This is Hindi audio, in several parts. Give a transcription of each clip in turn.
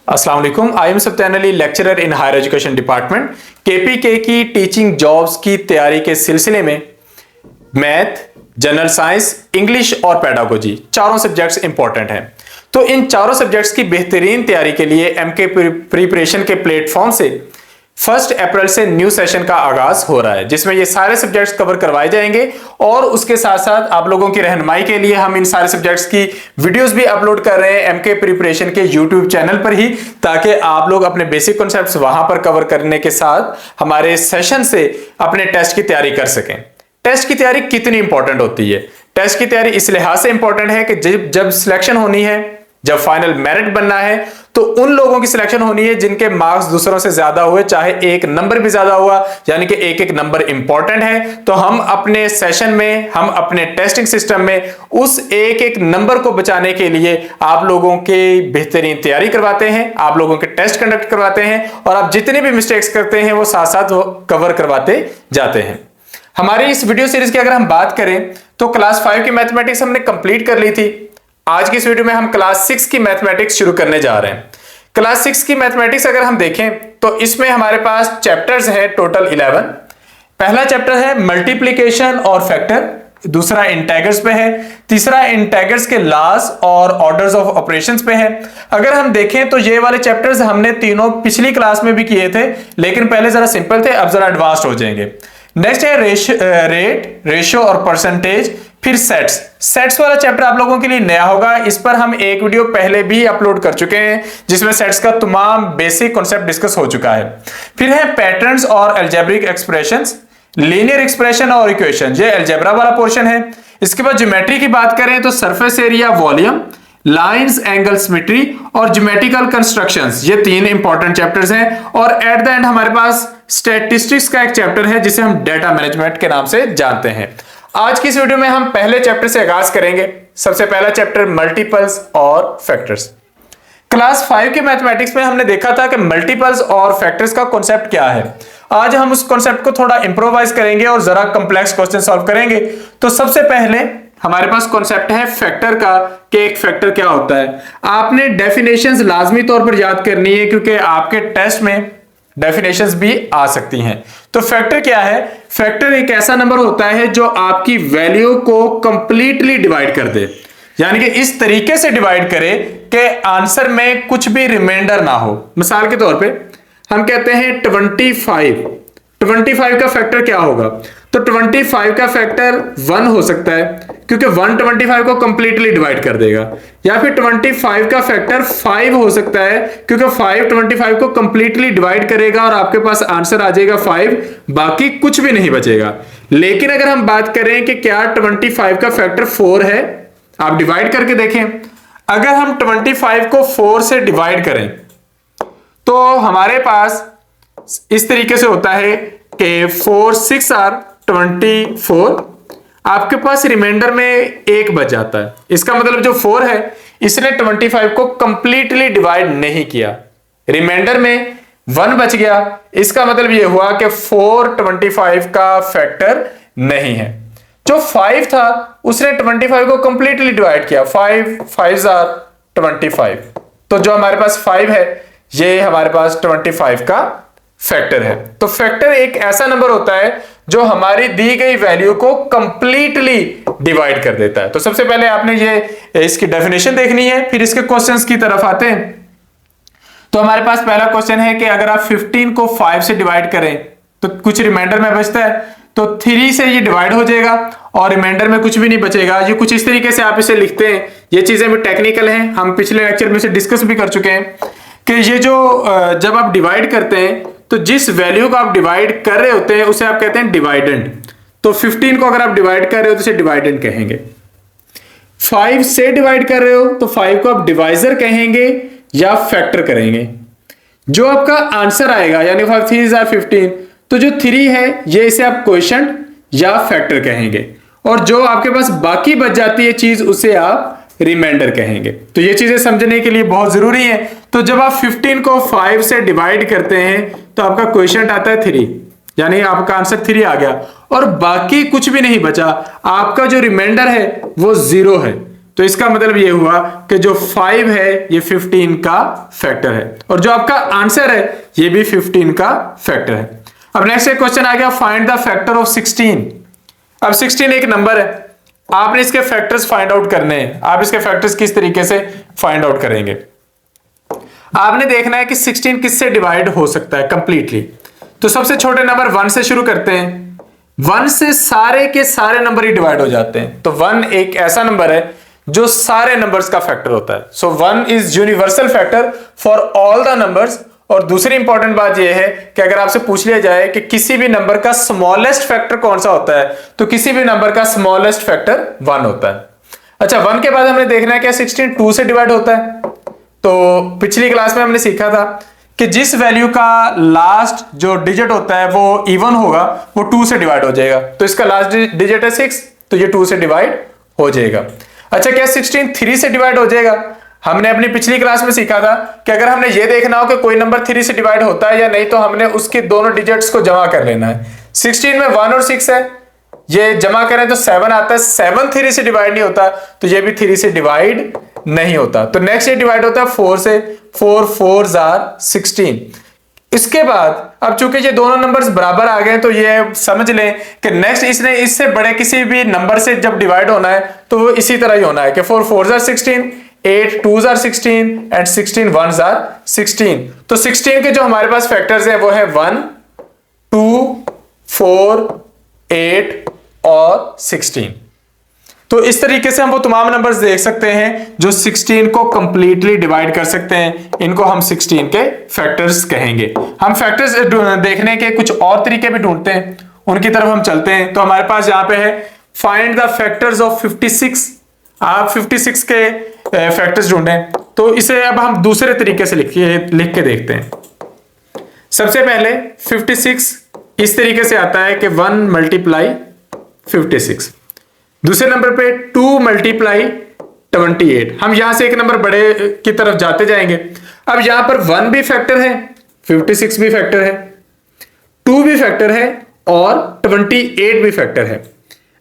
अस्सलाम वालेकुम। I am Satyan Ali, lecturer in higher education department. KPK की टीचिंग जॉब्स की तैयारी के सिलसिले में मैथ, जनरल साइंस, इंग्लिश और पेडागोजी चारों सब्जेक्ट्स इंपॉर्टेंट हैं। तो इन चारों सब्जेक्ट्स की बेहतरीन तैयारी के लिए एमके प्रिपरेशन के प्लेटफॉर्म से 1 अप्रैल से न्यू सेशन का आगाज हो रहा है, जिसमें ये सारे सब्जेक्ट्स कवर करवाए जाएंगे और उसके साथ साथ आप लोगों की रहनुमाई के लिए हम इन सारे सब्जेक्ट्स की वीडियोस भी अपलोड कर रहे हैं एमके प्रिपरेशन के यूट्यूब चैनल पर ही, ताकि आप लोग अपने बेसिक कॉन्सेप्ट्स वहां पर कवर करने के साथ हमारे सेशन से अपने टेस्ट की तैयारी कर सकें। टेस्ट की तैयारी कितनी इंपॉर्टेंट होती है? टेस्ट की तैयारी इस लिहाज से इंपॉर्टेंट है कि जब सिलेक्शन होनी है, जब फाइनल मेरिट बनना है, तो उन लोगों की सिलेक्शन होनी है जिनके मार्क्स दूसरों से ज्यादा हुए, चाहे एक नंबर भी ज्यादा हुआ, यानी कि एक एक नंबर इंपॉर्टेंट है। तो हम अपने सेशन में, हम अपने टेस्टिंग सिस्टम में उस एक एक नंबर को बचाने के लिए आप लोगों की बेहतरीन तैयारी करवाते हैं, आप लोगों के टेस्ट कंडक्ट करवाते हैं और आप जितने भी मिस्टेक्स करते हैं वो साथ साथ वो कवर करवाते जाते हैं। हमारी इस वीडियो सीरीज की अगर हम बात करें तो क्लास 5 की मैथमेटिक्स हमने कंप्लीट कर ली थी। आज की इस वीडियो में हम क्लास 6 की मैथमेटिक्स शुरू करने जा रहे हैं। क्लास 6 की मैथमेटिक्स अगर हम देखें तो इसमें हमारे पास चैप्टर्स हैं टोटल 11। पहला चैप्टर है मल्टीप्लिकेशन और फैक्टर, दूसरा इंटेग्रल्स पे है, तीसरा इंटेग्रल्स के लॉज और ऑर्डर्स ऑफ ऑपरेशंस पे है। अगर हम देखें तो ये वाले चैप्टर्स हमने तीनों पिछली क्लास में भी किए थे, लेकिन पहले जरा सिंपल थे, अब जरा एडवांस्ड हो जाएंगे। नेक्स्ट है रेट, रेशियो और परसेंटेज, फिर सेट्स वाला चैप्टर आप लोगों के लिए नया होगा। इस पर हम एक वीडियो पहले भी अपलोड कर चुके हैं जिसमें सेट्स का तमाम बेसिक कॉन्सेप्ट डिस्कस हो चुका है। फिर है पैटर्न्स और अलजेब्रिक एक्सप्रेशंस, लीनियर एक्सप्रेशन और इक्वेशन, ये अलजेब्रा वाला पोर्शन है। इसके बाद ज्योमेट्री की बात करें तो surface area, volume, lines, angle, symmetry और ज्योमेट्रिकल कंस्ट्रक्शंस, ये 3 इंपॉर्टेंट चैप्टर्स हैं। और एट द एंड हमारे पास स्टैटिस्टिक्स का एक चैप्टर है जिसे हम डेटा मैनेजमेंट के नाम से जानते हैं। आज की इस वीडियो में हम पहले चैप्टर से आगाज करेंगे। सबसे पहला चैप्टर मल्टीपल्स और फैक्टर्स। क्लास 5 के मैथमेटिक्स में हमने देखा था कि मल्टीपल्स और फैक्टर्स का कॉन्सेप्ट क्या है। आज हम उस कॉन्सेप्ट को थोड़ा इंप्रोवाइज करेंगे और जरा कंप्लेक्स क्वेश्चन सॉल्व करेंगे। तो सबसे पहले हमारे पास कॉन्सेप्ट है फैक्टर का, कि एक फैक्टर क्या होता है। आपने डेफिनेशंस लाजमी तौर पर याद करनी है क्योंकि आपके टेस्ट में डेफिनेशंस भी आ सकती हैं। तो फैक्टर क्या है? फैक्टर एक ऐसा नंबर होता है जो आपकी वैल्यू को कंप्लीटली डिवाइड कर दे, यानी कि इस तरीके से डिवाइड करे कि आंसर में कुछ भी रिमाइंडर ना हो। मिसाल के तौर पे हम कहते हैं 25 का फैक्टर क्या होगा? तो 25 का फैक्टर 1 हो सकता है क्योंकि 1 25 को कंप्लीटली डिवाइड कर देगा, या फिर 25 का फैक्टर 5 हो सकता है क्योंकि 5 25 को कंप्लीटली डिवाइड करेगा और आपके पास आंसर आ जाएगा 5, बाकी कुछ भी नहीं बचेगा। लेकिन अगर हम बात करें कि क्या 25 का फैक्टर 4 है, आप डिवाइड करके देखें। अगर हम 25 को 4 से डिवाइड करें तो हमारे पास इस तरीके से होता है कि 4 6 आर 24, आपके पास रिमाइंडर में 1 बच जाता है। इसका मतलब जो 4 है इसने 25 को कंप्लीटली डिवाइड नहीं किया, रिमाइंडर में 1 बच गया। इसका मतलब यह हुआ कि 4 25 का फैक्टर नहीं है। जो 5 था उसने 25 को कंप्लीटली डिवाइड किया, 5 5 आर 25। तो जो हमारे पास 5 है ये हमारे पास 25 का फैक्टर है। तो फैक्टर एक ऐसा नंबर होता है जो हमारी दी गई वैल्यू को कंप्लीटली डिवाइड कर देता है। तो सबसे पहले आपने ये इसकी डेफिनेशन देखनी है, फिर इसके क्वेश्चंस की तरफ आते हैं। तो हमारे पास पहला क्वेश्चन है कि अगर आप 15 को 5 से डिवाइड करें तो कुछ रिमाइंडर में बचता है, तो 3 से ये डिवाइड हो जाएगा और रिमाइंडर में कुछ भी नहीं बचेगा। ये कुछ इस तरीके से आप इसे लिखते हैं। ये चीजें भी टेक्निकल हैं, हम पिछले लेक्चर में से डिस्कस भी कर चुके हैं कि ये जो जब आप डिवाइड करते हैं तो जिस वैल्यू को आप डिवाइड कर रहे होते हैं उसे आप कहते हैं डिवाइडेंड। तो 15 को अगर आप डिवाइड कर रहे हो तो इसे डिवाइडेंड कहेंगे। 5 से डिवाइड कर रहे हो तो 5 को आप डिवाइजर कहेंगे या फैक्टर करेंगे। जो आपका आंसर आएगा यानी 5 3 आर 15, तो जो 3 है ये इसे आप क्वोशिएंट या फैक्टर कहेंगे, और जो आपके पास बाकी बच जाती है चीज उसे आप रिमाइंडर कहेंगे। तो ये चीजें समझने के लिए बहुत जरूरी है। तो जब आप 15 को 5 से डिवाइड करते हैं तो आपका क्वोशिएंट आता है 3, यानी आपका आंसर 3 आ गया और बाकी कुछ भी नहीं बचा। आपका जो रिमाइंडर है वो 0 है। तो इसका मतलब ये हुआ कि जो 5 है ये 15 का फैक्टर है, और जो आपका आंसर है ये भी 15 का फैक्टर है। अब नेक्स्ट एक क्वेश्चन आ गया, फाइंड द फैक्टर ऑफ 16। अब 16 एक नंबर है, आपने इसके फैक्टर्स फाइंड आउट करने हैं। आप इसके फैक्टर्स किस तरीके से फाइंड आउट करेंगे, आपने देखना है कि 16 किससे डिवाइड हो सकता है कंप्लीटली। तो सबसे छोटे नंबर 1 से शुरू करते हैं, 1 से सारे के सारे नंबर ही डिवाइड हो जाते हैं। तो 1 एक ऐसा नंबर है जो सारे नंबर्स का फैक्टर होता है। सो 1 is universal factor for all the numbers. और दूसरी इंपॉर्टेंट बात यह है कि अगर आपसे पूछ लिया जाए कि किसी भी नंबर का स्मॉलेस्ट फैक्टर कौन सा होता है, तो किसी भी नंबर का स्मॉलेस्ट फैक्टर 1 होता है। अच्छा, 1 के बाद हमने देखना है क्या 16 2 से डिवाइड होता है। तो पिछली क्लास में हमने सीखा था कि जिस वैल्यू का लास्ट जो डिजिट होता है वो इवन होगा, वो 2 से डिवाइड हो जाएगा। तो इसका लास्ट डिजिट है 6, तो ये 2 से डिवाइड हो जाएगा। अच्छा, क्या 16 3 से डिवाइड हो जाएगा? हमने अपनी पिछली क्लास में सीखा था कि अगर हमने ये देखना हो कि कोई नंबर 3 से डिवाइड होता है या नहीं, तो हमने उसके दोनों डिजिट्स को जमा कर लेना है। 16 में 1 और 6 है, ये जमा करें तो 7 आता है। 7 3 से डिवाइड नहीं होता, तो ये भी 3 से डिवाइड नहीं होता। तो नेक्स्ट ये डिवाइड होता है 4 से, 4 4s are 16। इसके बाद अब चूंकि ये दोनों नंबर्स बराबर आ गए, तो ये समझ लें कि नेक्स्ट इसने इससे बड़े किसी भी नंबर से जब डिवाइड होना है तो वो इसी तरह ही होना है कि 4 4s are 16, 8 2s are 16 and 16 1s are 16। तो 16 के जो हमारे पास फैक्टर्स हैं वो है 1 2 4 8 और 16। तो इस तरीके से हम वो तमाम नंबर्स देख सकते हैं जो 16 को कंप्लीटली डिवाइड कर सकते हैं। इनको हम 16 के फैक्टर्स कहेंगे। हम फैक्टर्स देखने के कुछ और तरीके भी ढूंढते हैं, उनकी तरफ हम चलते हैं। तो हमारे पास यहां पे है फाइंड द फैक्टर्स ऑफ 56। आप 56 के फैक्टर्स ढूंढें, तो इसे अब हम दूसरे तरीके से लिख के देखते हैं। सबसे पहले 56 इस तरीके से आता है कि 1 मल्टीप्लाई 56। दूसरे नंबर पे 2 मल्टीप्लाई 28। हम यहां से एक नंबर बड़े की तरफ जाते जाएंगे। अब यहां पर 1 भी फैक्टर है, 56 भी फैक्टर है, 2 भी फैक्टर है और 28 भी फैक्टर है।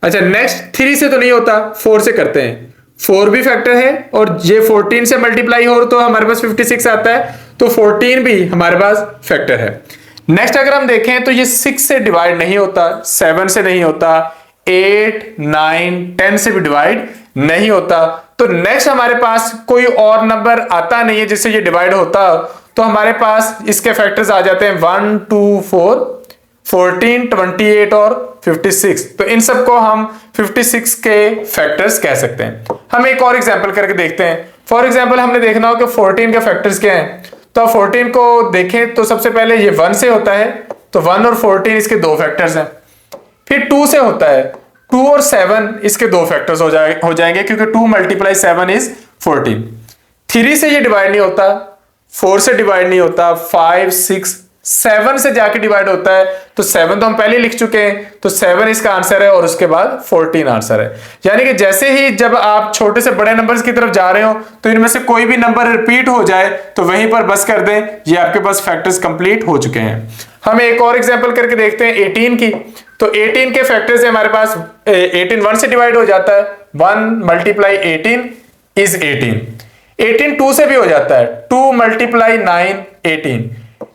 अच्छा, नेक्स्ट 3 से तो नहीं होता, 4 से करते हैं। 4 भी फैक्टर है और ये 14 से मल्टीप्लाई हो तो हमारे पास 56 आता है, तो 14 भी हमारे पास फैक्टर है। नेक्स्ट अगर हम देखें तो ये 6 से डिवाइड नहीं होता, 7 से नहीं होता, 8 9 10 से भी डिवाइड नहीं होता। तो नेक्स्ट हमारे पास कोई और नंबर आता नहीं है जिससे ये डिवाइड होता, तो हमारे पास इसके फैक्टर्स आ जाते हैं 1 2 4 14 28 और 56। तो इन सबको हम 56 के फैक्टर्स कह सकते हैं। हम एक और एग्जांपल करके देखते हैं। फॉर एग्जांपल हमने देखना हो कि 14 के फैक्टर्स क्या हैं। तो 14 को देखें तो सबसे पहले ये 1 से होता है, तो 1 और 14 इसके 2 फैक्टर्स हैं। फिर 2 से होता है, 2 और 7 इसके 2 फैक्टर्स हो जाएंगे क्योंकि 2 मल्टीप्लाई 7 इज 14। 3 से ये डिवाइड नहीं होता, 4 से डिवाइड नहीं होता, 5 6 7 से जाके डिवाइड होता है। तो 7 तो हम पहले लिख चुके हैं, तो 7 इसका आंसर है और उसके बाद 14 आंसर है। यानी कि जैसे ही जब आप छोटे से बड़े नंबर्स की तरफ जा रहे हो तो इनमें से कोई भी नंबर रिपीट हो जाए तो वहीं पर बस कर दें, ये आपके पास फैक्टर्स कंप्लीट हो चुके हैं। हम एक और एग्जांपल करके देखते हैं 18 की। तो 18 के फैक्टर्स है हमारे पास 18 1 से डिवाइड हो जाता है, 1 मल्टीप्लाई 18 इज 18। 18 2 से भी हो जाता है, 2 मल्टीप्लाई 9 18।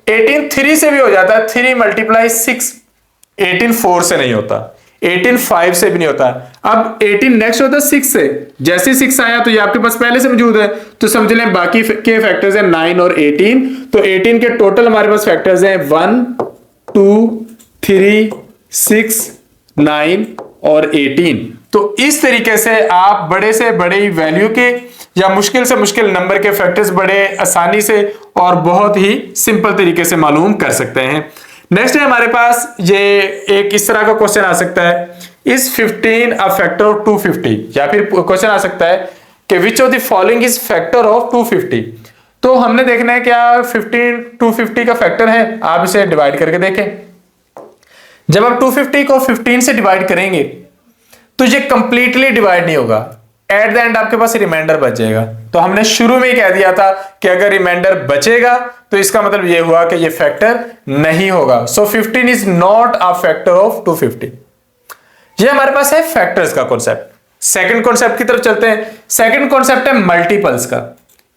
18 3 से भी हो जाता है, 3 मल्टीप्लाई 6। 18 4 से नहीं होता, 18 5 से भी नहीं होता। अब 18 नेक्स्ट होता है 6 से। जैसे 6 आया तो ये आपके पास पहले से मौजूद है, तो समझ लें बाकी के फैक्टर्स हैं 9 और 18। तो 18 के टोटल हमारे पास फैक्टर्स हैं 1 2 3 6 9 और 18। तो इस तरीके से आप बड़े से बड़ी वैल्यू के या मुश्किल से मुश्किल नंबर के फैक्टर्स बड़े आसानी से और बहुत ही सिंपल तरीके से मालूम कर सकते हैं। नेक्स्ट है हमारे पास ये एक इस तरह का क्वेश्चन आ सकता है, इज 15 अ फैक्टर ऑफ 250। या फिर क्वेश्चन आ सकता है कि विच of the following is factor of 250। तो हमने देखना है क्या 15 250 का फैक्टर है। आप इसे डिवाइड करके देखें। जब आप 250 को 15 से डिवाइड करेंगे तो ये कंप्लीटली डिवाइड नहीं होगा, एट द एंड आपके पास रिमाइंडर बच जाएगा। तो हमने शुरू में ही कह दिया था कि अगर रिमाइंडर बचेगा तो इसका मतलब ये हुआ कि ये फैक्टर नहीं होगा। सो 15 is not a factor of 250। ये हमारे पास है फैक्टर्स का कॉन्सेप्ट। सेकंड कॉन्सेप्ट की तरफ चलते हैं। सेकंड कॉन्सेप्ट है मल्टीपल्स का।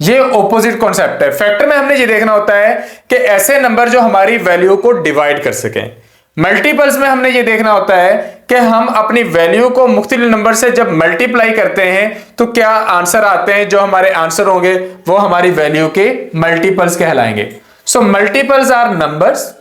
ये ऑपोजिट कॉन्सेप्ट है। फैक्टर में हमने ये देखना होता है कि ऐसे नंबर जो हमारी वैल्यू को डिवाइड कर सकें। मल्टीपल्स में हमने ये देखना होता है कि हम अपनी वैल्यू को मुख्तलिफ नंबर से जब मल्टीप्लाई करते हैं तो क्या आंसर आते हैं, जो हमारे आंसर होंगे वो हमारी वैल्यू के मल्टीपल्स कहलाएंगे। So multiples are numbers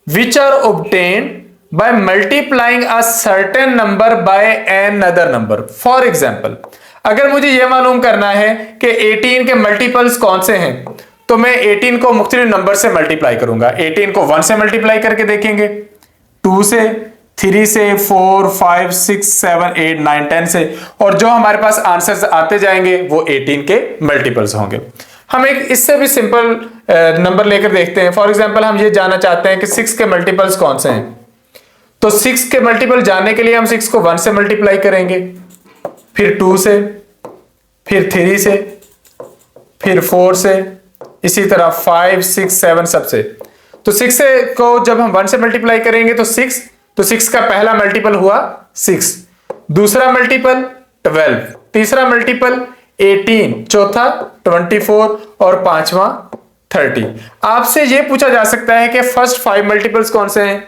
which are obtained by multiplying a certain number by another number. For example, अगर मुझे यह मालूम करना है कि 18 के मल्टीपल्स कौन से हैं, तो मैं 18 को मुख्तलिफ नंबर से मल्टीप्लाई करूंगा। 18 को 1 से मल्टीप्लाई करके देखेंगे, 2 से, 3 से, 4, 5, 6, 7, 8, 9, 10 से, और जो हमारे पास आंसर्स आते जाएंगे वो 18 के मल्टीपल्स होंगे। हम एक इससे भी सिंपल नंबर लेकर देखते हैं। फॉर एग्जांपल हम ये जानना चाहते हैं कि 6 के मल्टीपल्स कौन से हैं, तो 6 के मल्टीपल जानने के लिए हम 6 को 1 से मल्टीप्लाई करेंगे, फिर 2 से, फिर 3 से, फिर 4 से, इसी तरह 5, 6, 7 सबसे। तो 6 से को जब हम 1 से मल्टीप्लाई करेंगे तो 6 का पहला मल्टीपल हुआ 6, दूसरा मल्टीपल 12, तीसरा मल्टीपल 18, चौथा 24 और पांचवा 30। आपसे यह पूछा जा सकता है कि फर्स्ट 5 मल्टीपल्स कौन से हैं,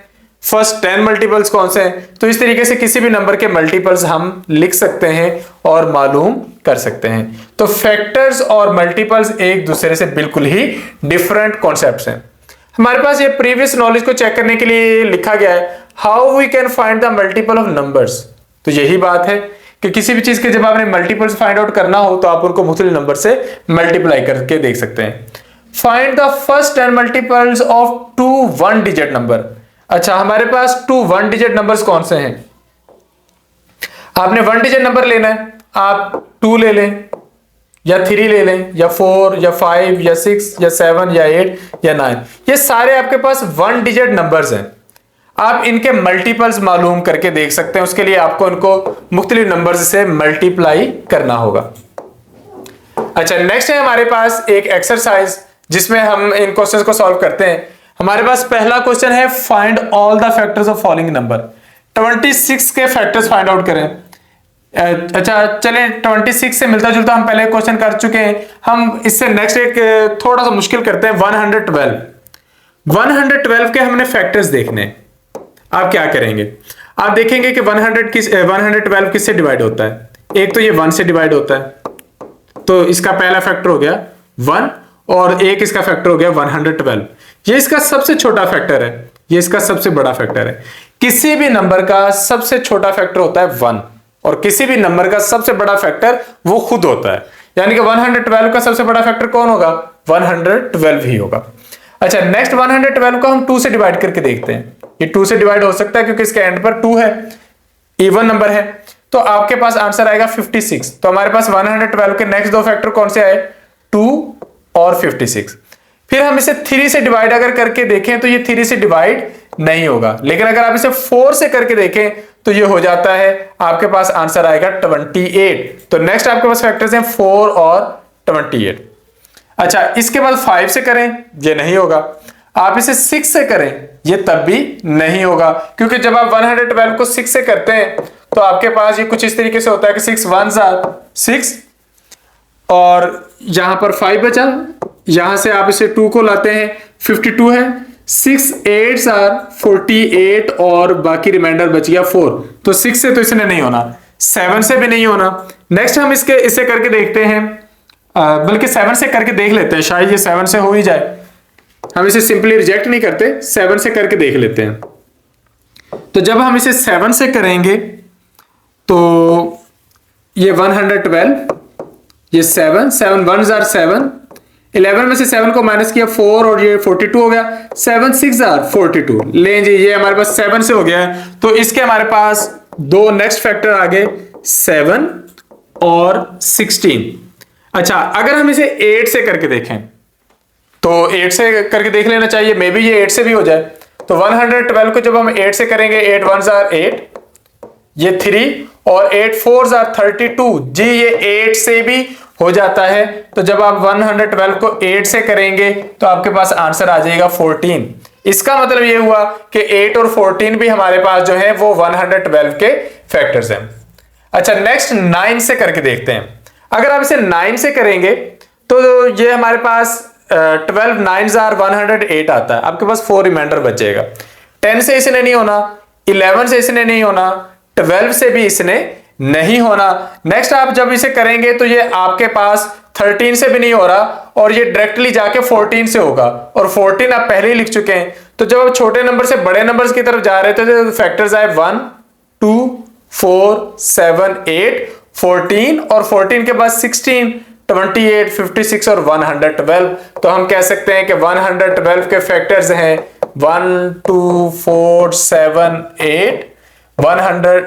फर्स्ट 10 मल्टीपल्स कौन से हैं। तो इस तरीके से किसी भी नंबर के मल्टीपल्स हम लिख सकते हैं और मालूम कर सकते हैं। तो फैक्टर्स और मल्टीपल्स एक दूसरे से बिल्कुल ही डिफरेंट कॉन्सेप्ट्स हैं। हमारे पास ये प्रीवियस नॉलेज को चेक करने के लिए लिखा गया है, how we can find the multiple of numbers. तो यही बात है कि किसी भी चीज के जब आपने मल्टीपल्स फाइंड आउट करना हो तो आप उनको मुख्तलिफ नंबर से मल्टीप्लाई करके देख सकते हैं। Find the first 10 multiples of 2 1 digit number. अच्छा, हमारे पास 2 1 डिजिट नंबर्स कौन से हैं? आपने 1 डिजिट नंबर लेना है, आप 2 ले लें या 3 ले लें या 4 या 5 या 6 या 7 या 8 या 9, ये सारे आपके पास 1 डिजिट नंबर्स हैं। आप इनके मल्टीपल्स मालूम करके देख सकते हैं। उसके लिए आपको इनको मुख्तलिफ नंबर्स से मल्टीप्लाई करना होगा। अच्छा, नेक्स्ट है हमारे पास एक एक्सरसाइज जिसमें हम इन क्वेश्चंस को सॉल्व करते हैं। हमारे पास पहला क्वेश्चन है, find all the factors of following number. 26 के फैक्टर्स फाइंड आउट करें। अच्छा चलें, 26 से मिलता जुलता हम पहले क्वेश्चन कर चुके हैं। हम इससे नेक्स्ट एक थोड़ा सा मुश्किल करते हैं, 112 के हमने फैक्टर्स देखने। आप क्या करेंगे, आप देखेंगे कि 112 किससे डिवाइड होता है। एक तो ये 1 से डिवाइड होता है, तो इसका पहला फैक्टर हो गया 1, और एक इसका फैक्टर हो गया 112। ये इसका सबसे छोटा फैक्टर है, ये इसका सबसे बड़ा फैक्टर है। किसी भी नंबर का सबसे छोटा फैक्टर होता है 1, और किसी भी नंबर का सबसे बड़ा फैक्टर वो खुद होता है। यानी कि 112 का सबसे बड़ा फैक्टर कौन होगा? 112 ही होगा। अच्छा, नेक्स्ट 112 को हम 2 से डिवाइड करके देखते हैं। ये 2 से डिवाइड हो सकता है क्योंकि इसके एंड पर 2 है, इवन नंबर है, तो आपके पास आंसर आएगा 56। तो हमारे पास 112 के नेक्स्ट 2 फैक्टर कौन से आए? 2 और 56। फिर हम इसे 3 से डिवाइड अगर करके देखें तो ये 3 से डिवाइड नहीं होगा, लेकिन अगर आप इसे 4 से करके देखें तो ये हो जाता है, आपके पास आंसर आएगा 28। तो नेक्स्ट आपके पास फैक्टर्स हैं 4 और 28। अच्छा, इसके बाद 5 से करें, ये नहीं होगा। आप इसे 6 से करें, ये तब भी नहीं होगा, क्योंकि जब आप 112 को 6 से करते हैं तो आपके पास ये कुछ इस तरीके से होता है कि 6 1s are 6, और यहां पर 5 बचा, यहां से आप इसे 2 को लाते हैं, 52 है, 6 8s are 48 और बाकी रिमाइंडर बच गया 4। तो 6 से तो इसने नहीं होना, 7 से भी नहीं होना। नेक्स्ट हम इसे करके देखते हैं, बल्कि 7 से करके देख लेते हैं, शायद ये 7 से हो ही जाए। हम इसे सिंपली रिजेक्ट नहीं करते, 7 से करके देख लेते हैं। तो जब हम इसे 7 से करेंगे तो ये 112, ये 7 1s are 7, 11 में से 7 को माइनस किया 4 और ये 42 हो गया, 7 6s are 42। लें जी, ये हमारे पास 7 से हो गया है। तो इसके हमारे पास 2 नेक्स्ट फैक्टर आ गए, 7 और 16। अच्छा, अगर हम इसे 8 से करके देखें तो 8 से करके देख लेना चाहिए, मे बी ये 8 से भी हो जाए। तो 112 को जब हम 8 से करेंगे, 8 1s are 8, ये 3 और 8 4s are 32। जी, ये 8 से भी हो जाता है। तो जब आप 112 को 8 से करेंगे तो आपके पास आंसर आ जाएगा 14। इसका मतलब ये हुआ कि 8 और 14 भी हमारे पास जो है वो 112 के फैक्टर्स हैं। अच्छा नेक्स्ट 9 से करके देखते हैं। अगर आप इसे 9 से करेंगे तो ये हमारे पास 12 9s are 108 आता है, आपके पास 4 रिमाइंडर बचेगा। 10 से इसने नहीं होना, 11 से इसने नहीं होना, 12 से भी इसने नहीं होना। नेक्स्ट आप जब इसे करेंगे तो ये आपके पास 13 से भी नहीं हो रहा और ये डायरेक्टली जाके 14 से होगा, और 14 आप पहले ही लिख चुके हैं। तो जब आप छोटे नंबर से बड़े नंबर्स की तरफ जा रहे थे तो फैक्टर्स आए 1 2 4 7 8 14, और 14 के बाद 16 28 56 और 112। तो हम कह सकते हैं कि 112 के फैक्टर्स हैं 1 2 4 7 8 14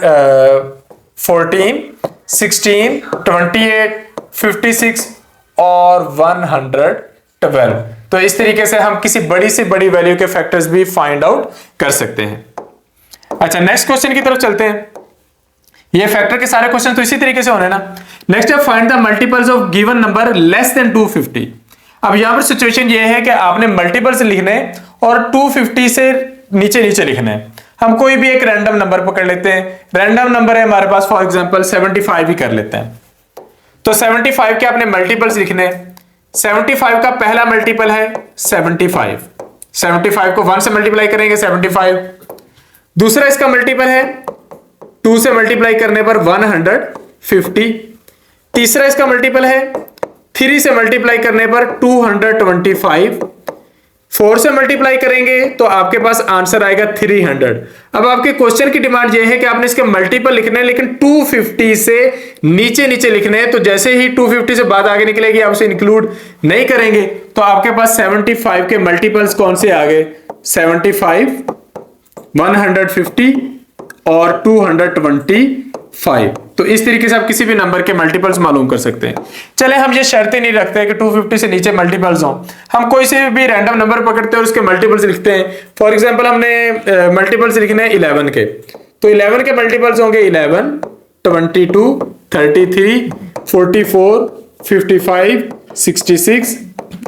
16 28 56 और 112। तो इस तरीके से हम किसी बड़ी से बड़ी वैल्यू के फैक्टर्स भी फाइंड आउट कर सकते हैं। अच्छा नेक्स्ट क्वेश्चन की तरफ चलते हैं। ये फैक्टर के सारे क्वेश्चन तो इसी तरीके से होने ना। नेक्स्ट है find the multiples of given number less than 250। अब यहां पर सिचुएशन ये है कि आपने मल्टीपल्स लिखने और 250 से नीचे नीचे लिखना है। हम कोई भी एक रैंडम नंबर पकड़ लेते हैं, रैंडम नंबर है हमारे पास फॉर एग्जांपल 75 ही कर लेते हैं। तो 75 के आपने मल्टीपल्स लिखने हैं। 75 का पहला मल्टीपल है 75, 75 को 1 से मल्टीप्लाई करेंगे 75। दूसरा इसका मल्टीपल है 2 से मल्टीप्लाई करने पर 150। तीसरा इसका मल्टीपल है 3 से मल्टीप्लाई करने पर 225। 4 से मल्टीप्लाई करेंगे तो आपके पास आंसर आएगा 300। अब आपके क्वेश्चन की डिमांड यह है कि आपने इसके मल्टीपल लिखने हैं लेकिन 250 से नीचे नीचे लिखने हैं। तो जैसे ही 250 से बात आगे निकलेगी आप उसे इंक्लूड नहीं करेंगे। तो आपके पास 75 के मल्टीपल्स कौन से आ गए, 75 150 और 225। तो इस तरीके से आप किसी भी नंबर के मल्टीपल्स मालूम कर सकते हैं। चले हम ये शर्तें नहीं रखते कि 250 से नीचे मल्टीपल्स हों, हम कोई से भी रैंडम नंबर पकड़ते हैं और उसके मल्टीपल्स लिखते हैं। फॉर एग्जांपल हमने मल्टीपल्स लिखने हैं 11 के, तो 11 के मल्टीपल्स होंगे 11 22 33 44 55 66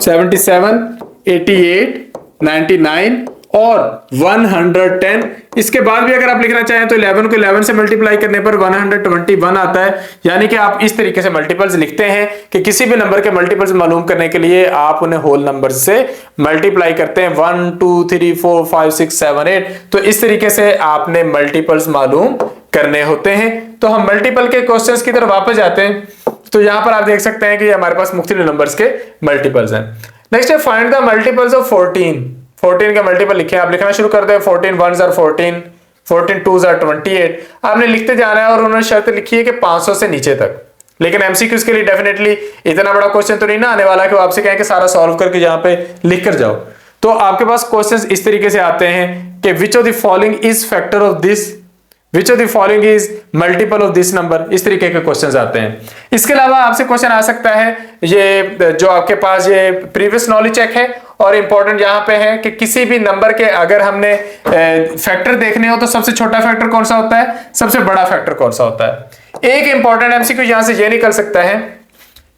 77 88 99 और 110। इसके बाद भी अगर आप लिखना चाहें तो 11 को 11 से मल्टीप्लाई करने पर 121 आता है। यानी कि आप इस तरीके से मल्टीपल्स लिखते हैं कि किसी भी नंबर के मल्टीपल्स मालूम करने के लिए आप उन्हें होल नंबर से मल्टीप्लाई करते हैं 1 2 3 4 5 6 7 8। तो इस तरीके से आपने मल्टीपल्स मालूम करने होते हैं। तो हम मल्टीपल के क्वेश्चंस की तरफ वापस जाते हैं। तो यहां पर आप देख सकते हैं कि हमारे पास मुख्तलिफ नंबर्स के मल्टीपल्स हैं। नेक्स्ट है फाइंड द मल्टीपल्स ऑफ 14। 14 का मल्टीपल लिखे, आप लिखना शुरू कर दे। 14 1s are 14, 14 2s are 28। आपने लिखते जाना है और उन्होंने शर्त लिखी है कि 500 से नीचे तक। लेकिन एमसीक्यूज के लिए डेफिनेटली इतना बड़ा क्वेश्चन तो नहीं ना आने वाला कि वो आपसे कहें कि सारा सॉल्व करके यहाँ पे लिख कर जाओ। तो आपके पास क्वेश्चंस इस तरीके से आते हैं कि विच of the following is factor of this, which of the following is multiple of this number, इस तरीके के क्वेश्चंस आते हैं। इसके अलावा आपसे क्वेश्चन आ सकता है ये जो आपके पास ये प्रीवियस नॉलेज चेक है, और इंपॉर्टेंट यहां पे है कि किसी भी नंबर के अगर हमने फैक्टर देखने हो तो सबसे छोटा फैक्टर कौन सा होता है, सबसे बड़ा फैक्टर कौन सा होता है। एक इंपॉर्टेंट एमसीक्यू यहां से ये निकल सकता है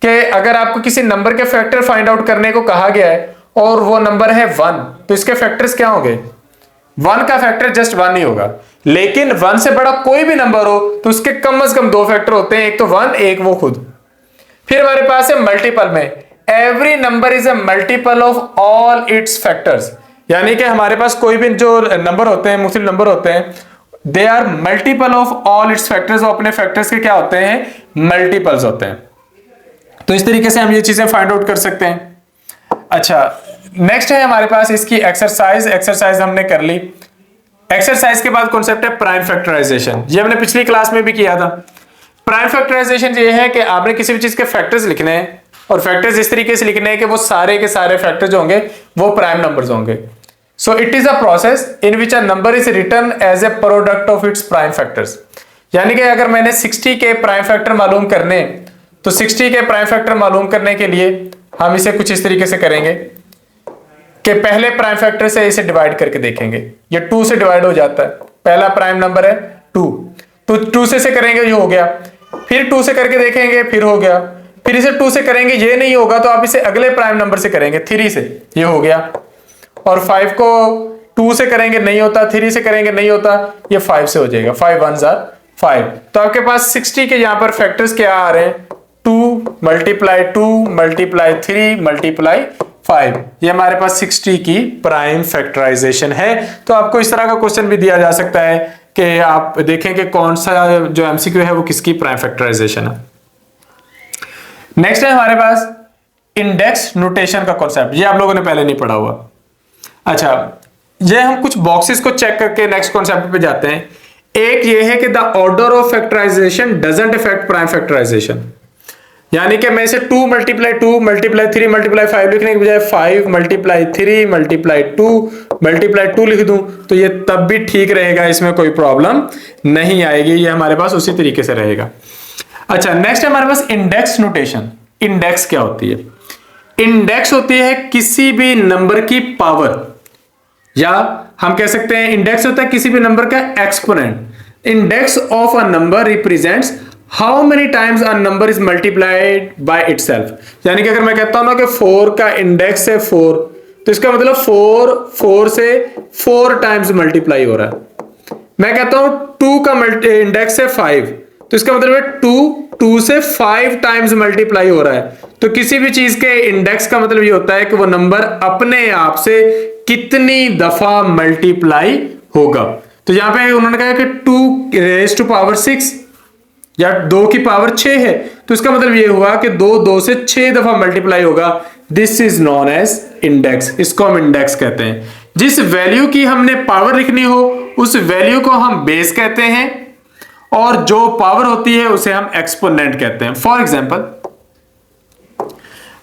कि अगर आपको किसी नंबर के फैक्टर फाइंड आउट करने को कहा गया है और वो नंबर है 1, तो इसके फैक्टर्स क्या होंगे। 1 का फैक्टर जस्ट 1 ही होगा, लेकिन 1 से बड़ा कोई भी नंबर हो तो उसके कम से कम 2 फैक्टर होते हैं, एक तो 1 एक वो खुद। फिर हमारे पास है मल्टीपल में every number is a multiple of all its factors, यानी कि हमारे पास कोई भी जो नंबर होते हैं, मुख्तलिफ नंबर होते हैं, they are multiple of all its factors, और अपने फैक्टर्स के क्या होते हैं, मल्टीपल्स होते हैं। तो इस तरीके से हम ये चीजें फाइंड आउट कर सकते हैं। अच्छा नेक्स्ट है हमारे पास इसकी एक्सरसाइज। एक्सरसाइज हमने कर ली। एक्सरसाइज के बाद कॉन्सेप्ट है प्राइम फैक्टराइजेशन। ये हमने पिछली क्लास में भी किया था। प्राइम फैक्टराइजेशन ये है कि आपने किसी भी चीज के फैक्टर्स लिखने हैं और फैक्टर्स इस तरीके से लिखने हैं कि वो सारे के सारे फैक्टर जो होंगे वो प्राइम नंबर्स होंगे। So it is a process in which a number is written as a product of its prime factors. यानी कि अगर मैंने 60 के प्राइम फैक्टर मालूम करने, तो 60 के प्राइम फैक्टर मालूम करने के लिए हम इसे कुछ इस तरीके से करेंगे कि पहले प्राइम फैक्टर से इसे डिवाइड करके देखेंगे। ये 2 से डिवाइड हो जाता है, पहला प्राइम नंबर है 2, तो 2 से करेंगे ये हो गया, फिर 2 से करके देखेंगे फिर हो गया, फिर इसे 2 से करेंगे ये नहीं होगा तो आप इसे अगले प्राइम नंबर से करेंगे 3 से, ये हो गया। और 5 को 2 से करेंगे नहीं होता, 3 से करेंगे नहीं होता, ये 5 से हो जाएगा, 5 1s are 5। तो आपके पास 60 के यहां पर फैक्टर्स क्या आ रहे हैं, 2 मल्टीप्लाई 2 मल्टीप्लाई 3 मल्टीप्लाई 5। ये हमारे पास 60 की प्राइम फैक्टराइजेशन है। तो आपको इस तरह का क्वेश्चन भी दिया जा सकता है कि आप देखें कि कौन सा जो एमसीक्यू है वो किसकी प्राइम फैक्टराइजेशन है। नेक्स्ट है हमारे पास इंडेक्स नोटेशन का कॉन्सेप्ट, ये आप लोगों ने पहले नहीं पढ़ा हुआ। अच्छा, ये हम कुछ बॉक्सेस को चेक करके नेक्स्ट कॉन्सेप्ट पे जाते हैं। एक ये है कि the order of factorization doesn't affect prime factorization, यानी कि मैं इसे 2 मल्टीप्लाई 2 मल्टीप्लाई 3 मल्टीप्लाई 5 लिखने के बजाय 5 मल्टीप्लाई 3 मल्टीप्लाई 2 मल्टीप्लाई 2 लिख दूं तो ये तब भी ठीक रहेगा, इसमें कोई प्रॉब्लम नहीं आएगी, ये हमारे पास उसी तरीके से रहेगा। अच्छा, नेक्स्ट है हमारे पास इंडेक्स नोटेशन। इंडेक्स क्या होती है? इंडेक्स होती है किसी भी नंबर की पावर, या हम कह सकते हैं इंडेक्स होता है किसी भी नंबर का exponent. Index of a number represents how many times a number is multiplied by itself. यानी कि अगर मैं कहता हूं ना कि 4 का इंडेक्स है 4, तो इसका मतलब 4 से 4 टाइम्स मल्टीप्लाई हो रहा है। मैं कहता हूं 2 का इंडेक्स है 5, तो इसका मतलब है 2 से 5 टाइम्स मल्टीप्लाई हो रहा है। तो किसी भी चीज के इंडेक्स का मतलब ये होता है कि वो नंबर अपने आप से कितनी दफा मल्टीप्लाई होगा। तो यहां पे उन्होंने कहा कि 2 रेज़ टू पावर 6 या 2 की पावर 6 है, तो इसका मतलब ये हुआ कि 2 से 6 दफा मल्टीप्लाई होगा। This is known as index, इसको हम इंडेक्स कहते हैं। जिस वैल्यू की हमने पावर लिखनी हो उस वैल्यू को हम बेस कहते हैं, और जो पावर होती है उसे हम एक्सपोनेंट कहते हैं। फॉर एग्जाम्पल,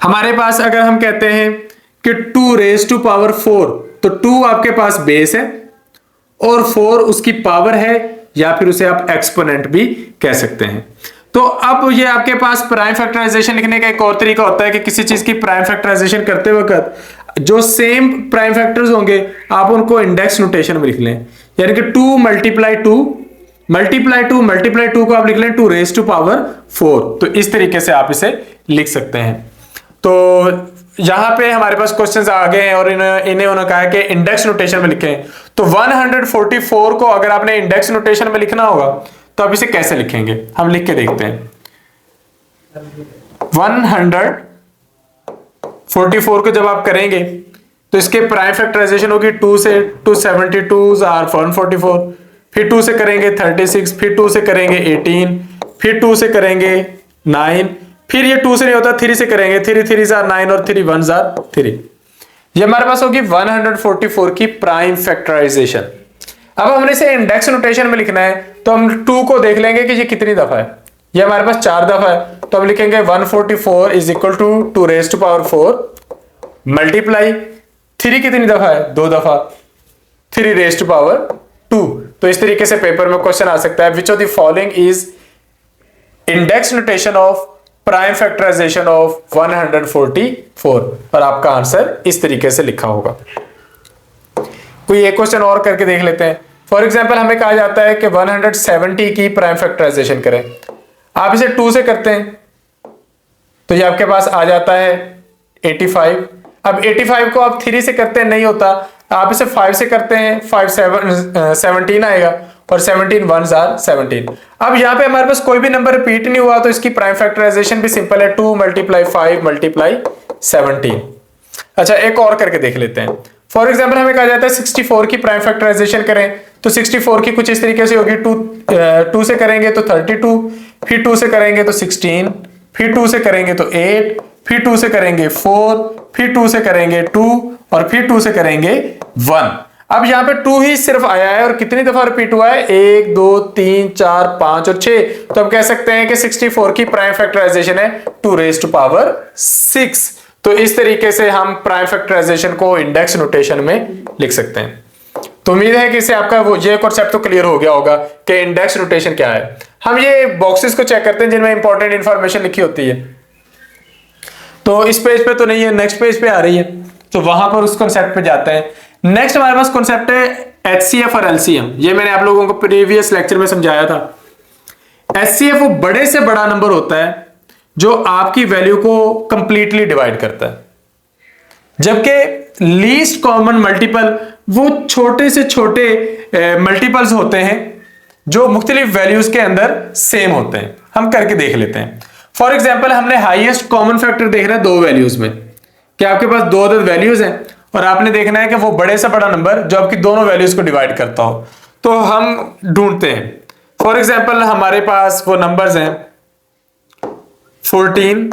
हमारे पास अगर हम कहते हैं कि 2 रेज़ टू पावर 4, तो 2 आपके पास बेस है और 4 उसकी पावर है, या फिर उसे आप एक्सपोनेंट भी कह सकते हैं। तो अब ये आपके पास प्राइम फैक्टराइजेशन लिखने का एक और तरीका होता है कि किसी चीज की प्राइम फैक्टराइजेशन करते वक्त जो सेम प्राइम फैक्टर्स होंगे आप उनको इंडेक्स नोटेशन में लिख लें। यानी कि 2 मल्टीप्लाई 2 मल्टीप्लाई 2 मल्टीप्लाई 2 को आप लिख लें 2 रेज़ टू पावर 4। तो इस तरीके से आप इसे लिख सकते हैं। तो यहां पे हमारे पास क्वेश्चंस आ गए हैं और इन्हें उन्होंने कहा है कि इंडेक्स नोटेशन में लिखें। तो 144 को अगर आपने इंडेक्स नोटेशन में लिखना होगा तो आप इसे कैसे लिखेंगे, हम लिख के देखते हैं। 144 को जब आप करेंगे तो इसके प्राइम फैक्टराइजेशन होगी 2 से 272 आर 144, फिर 2 से करेंगे 36, फिर 2 से करेंगे 18, फिर 2 से करेंगे 9, फिर ये 2 से नहीं होता 3 से करेंगे 3 3 जार 9 और 3 1 जार 3। ये हमारे पास होगी 144 की प्राइम फैक्टराइजेशन। अब हमने इसे इंडेक्स नोटेशन में लिखना है तो हम 2 को देख लेंगे कि ये कितनी दफा है। ये हमारे पास 4 दफा है, तो हम लिखेंगे 144 is equal to 2 raise to power 4 multiply 3 कितनी दफा है, 2 दफा, 3 रेज़ टू पावर 2। तो इस तरीके से पेपर में क्वेश्चन आ सकता है, which of the following is index notation of prime factorization of 144, और आपका आंसर इस तरीके से लिखा होगा। कोई एक क्वेश्चन और करके देख लेते हैं। फॉर एग्जांपल, हमें कहा जाता है कि 170 की प्राइम फैक्टराइजेशन करें। आप इसे 2 से करते हैं तो ये आपके पास आ जाता है 85। अब 85 को आप 3 से करते हैं, नहीं होता, आप इसे 5 से करते हैं, 17 आएगा, और 17 1 जार 17। अब यहाँ पे हमारे पास कोई भी नंबर रिपीट नहीं हुआ तो इसकी प्राइम फैक्टराइजेशन भी सिंपल है, 2 मल्टीप्लाई 5 मल्टीप्लाई 17। अच्छा, एक और करके देख लेते हैं। फॉर एग्जाम्पल, हमें कहा जाता है 64 की प्राइम फैक्टराइजेशन करें, तो 64 की कुछ इस तरीके से होगी, 2 से करेंगे तो 32, फिर 2 से करेंगे तो 16, फिर 2 से करेंगे तो 8, फिर 2 से करेंगे 4, फिर 2 से करेंगे 2, और फिर 2 से करेंगे 1। अब यहाँ पे 2 ही सिर्फ आया है और कितनी दफा रिपीट हुआ है, 1 2 3 4 5 और 6। तो हम कह सकते हैं कि 64 की प्राइम फैक्टराइजेशन है 2 रेज़ टू पावर 6। तो इस तरीके से हम प्राइम फैक्टराइजेशन को इंडेक्स नोटेशन में लिख सकते हैं। तो उम्मीद है कि इससे आपका वो ये कॉन्सेप्ट तो क्लियर हो गया होगा कि इंडेक्स नोटेशन क्या है। हम ये बॉक्सेस को चेक करते हैं जिनमें इंपॉर्टेंट इंफॉर्मेशन लिखी होती है। तो इस पेज पे तो नहीं है, नेक्स्ट पेज पे आ रही है, तो वहां पर उस कॉन्सेप्ट पे जाते हैं। नेक्स्ट हमारे पास कॉन्सेप्ट है HCF और LCM। ये मैंने आप लोगों को प्रीवियस लेक्चर में समझाया था। HCF वो बड़े से बड़ा नंबर होता है जो आपकी वैल्यू को कंप्लीटली डिवाइड करता है, जबकि लीस्ट कॉमन मल्टीपल वो छोटे से छोटे मल्टीपल्स होते हैं जो मुख्तलिफ वैल्यूज के अंदर सेम होते हैं। हम करके देख लेते हैं। फॉर एग्जाम्पल हमने हाईएस्ट कॉमन फैक्टर देखना है दो वैल्यूज में, कि आपके पास दो अदद वैल्यूज हैं और आपने देखना है कि वो बड़े से बड़ा नंबर जो आपकी दोनों वैल्यूज को डिवाइड करता हो। तो हम ढूंढते हैं। फॉर एग्जाम्पल हमारे पास वो नंबर्स हैं 14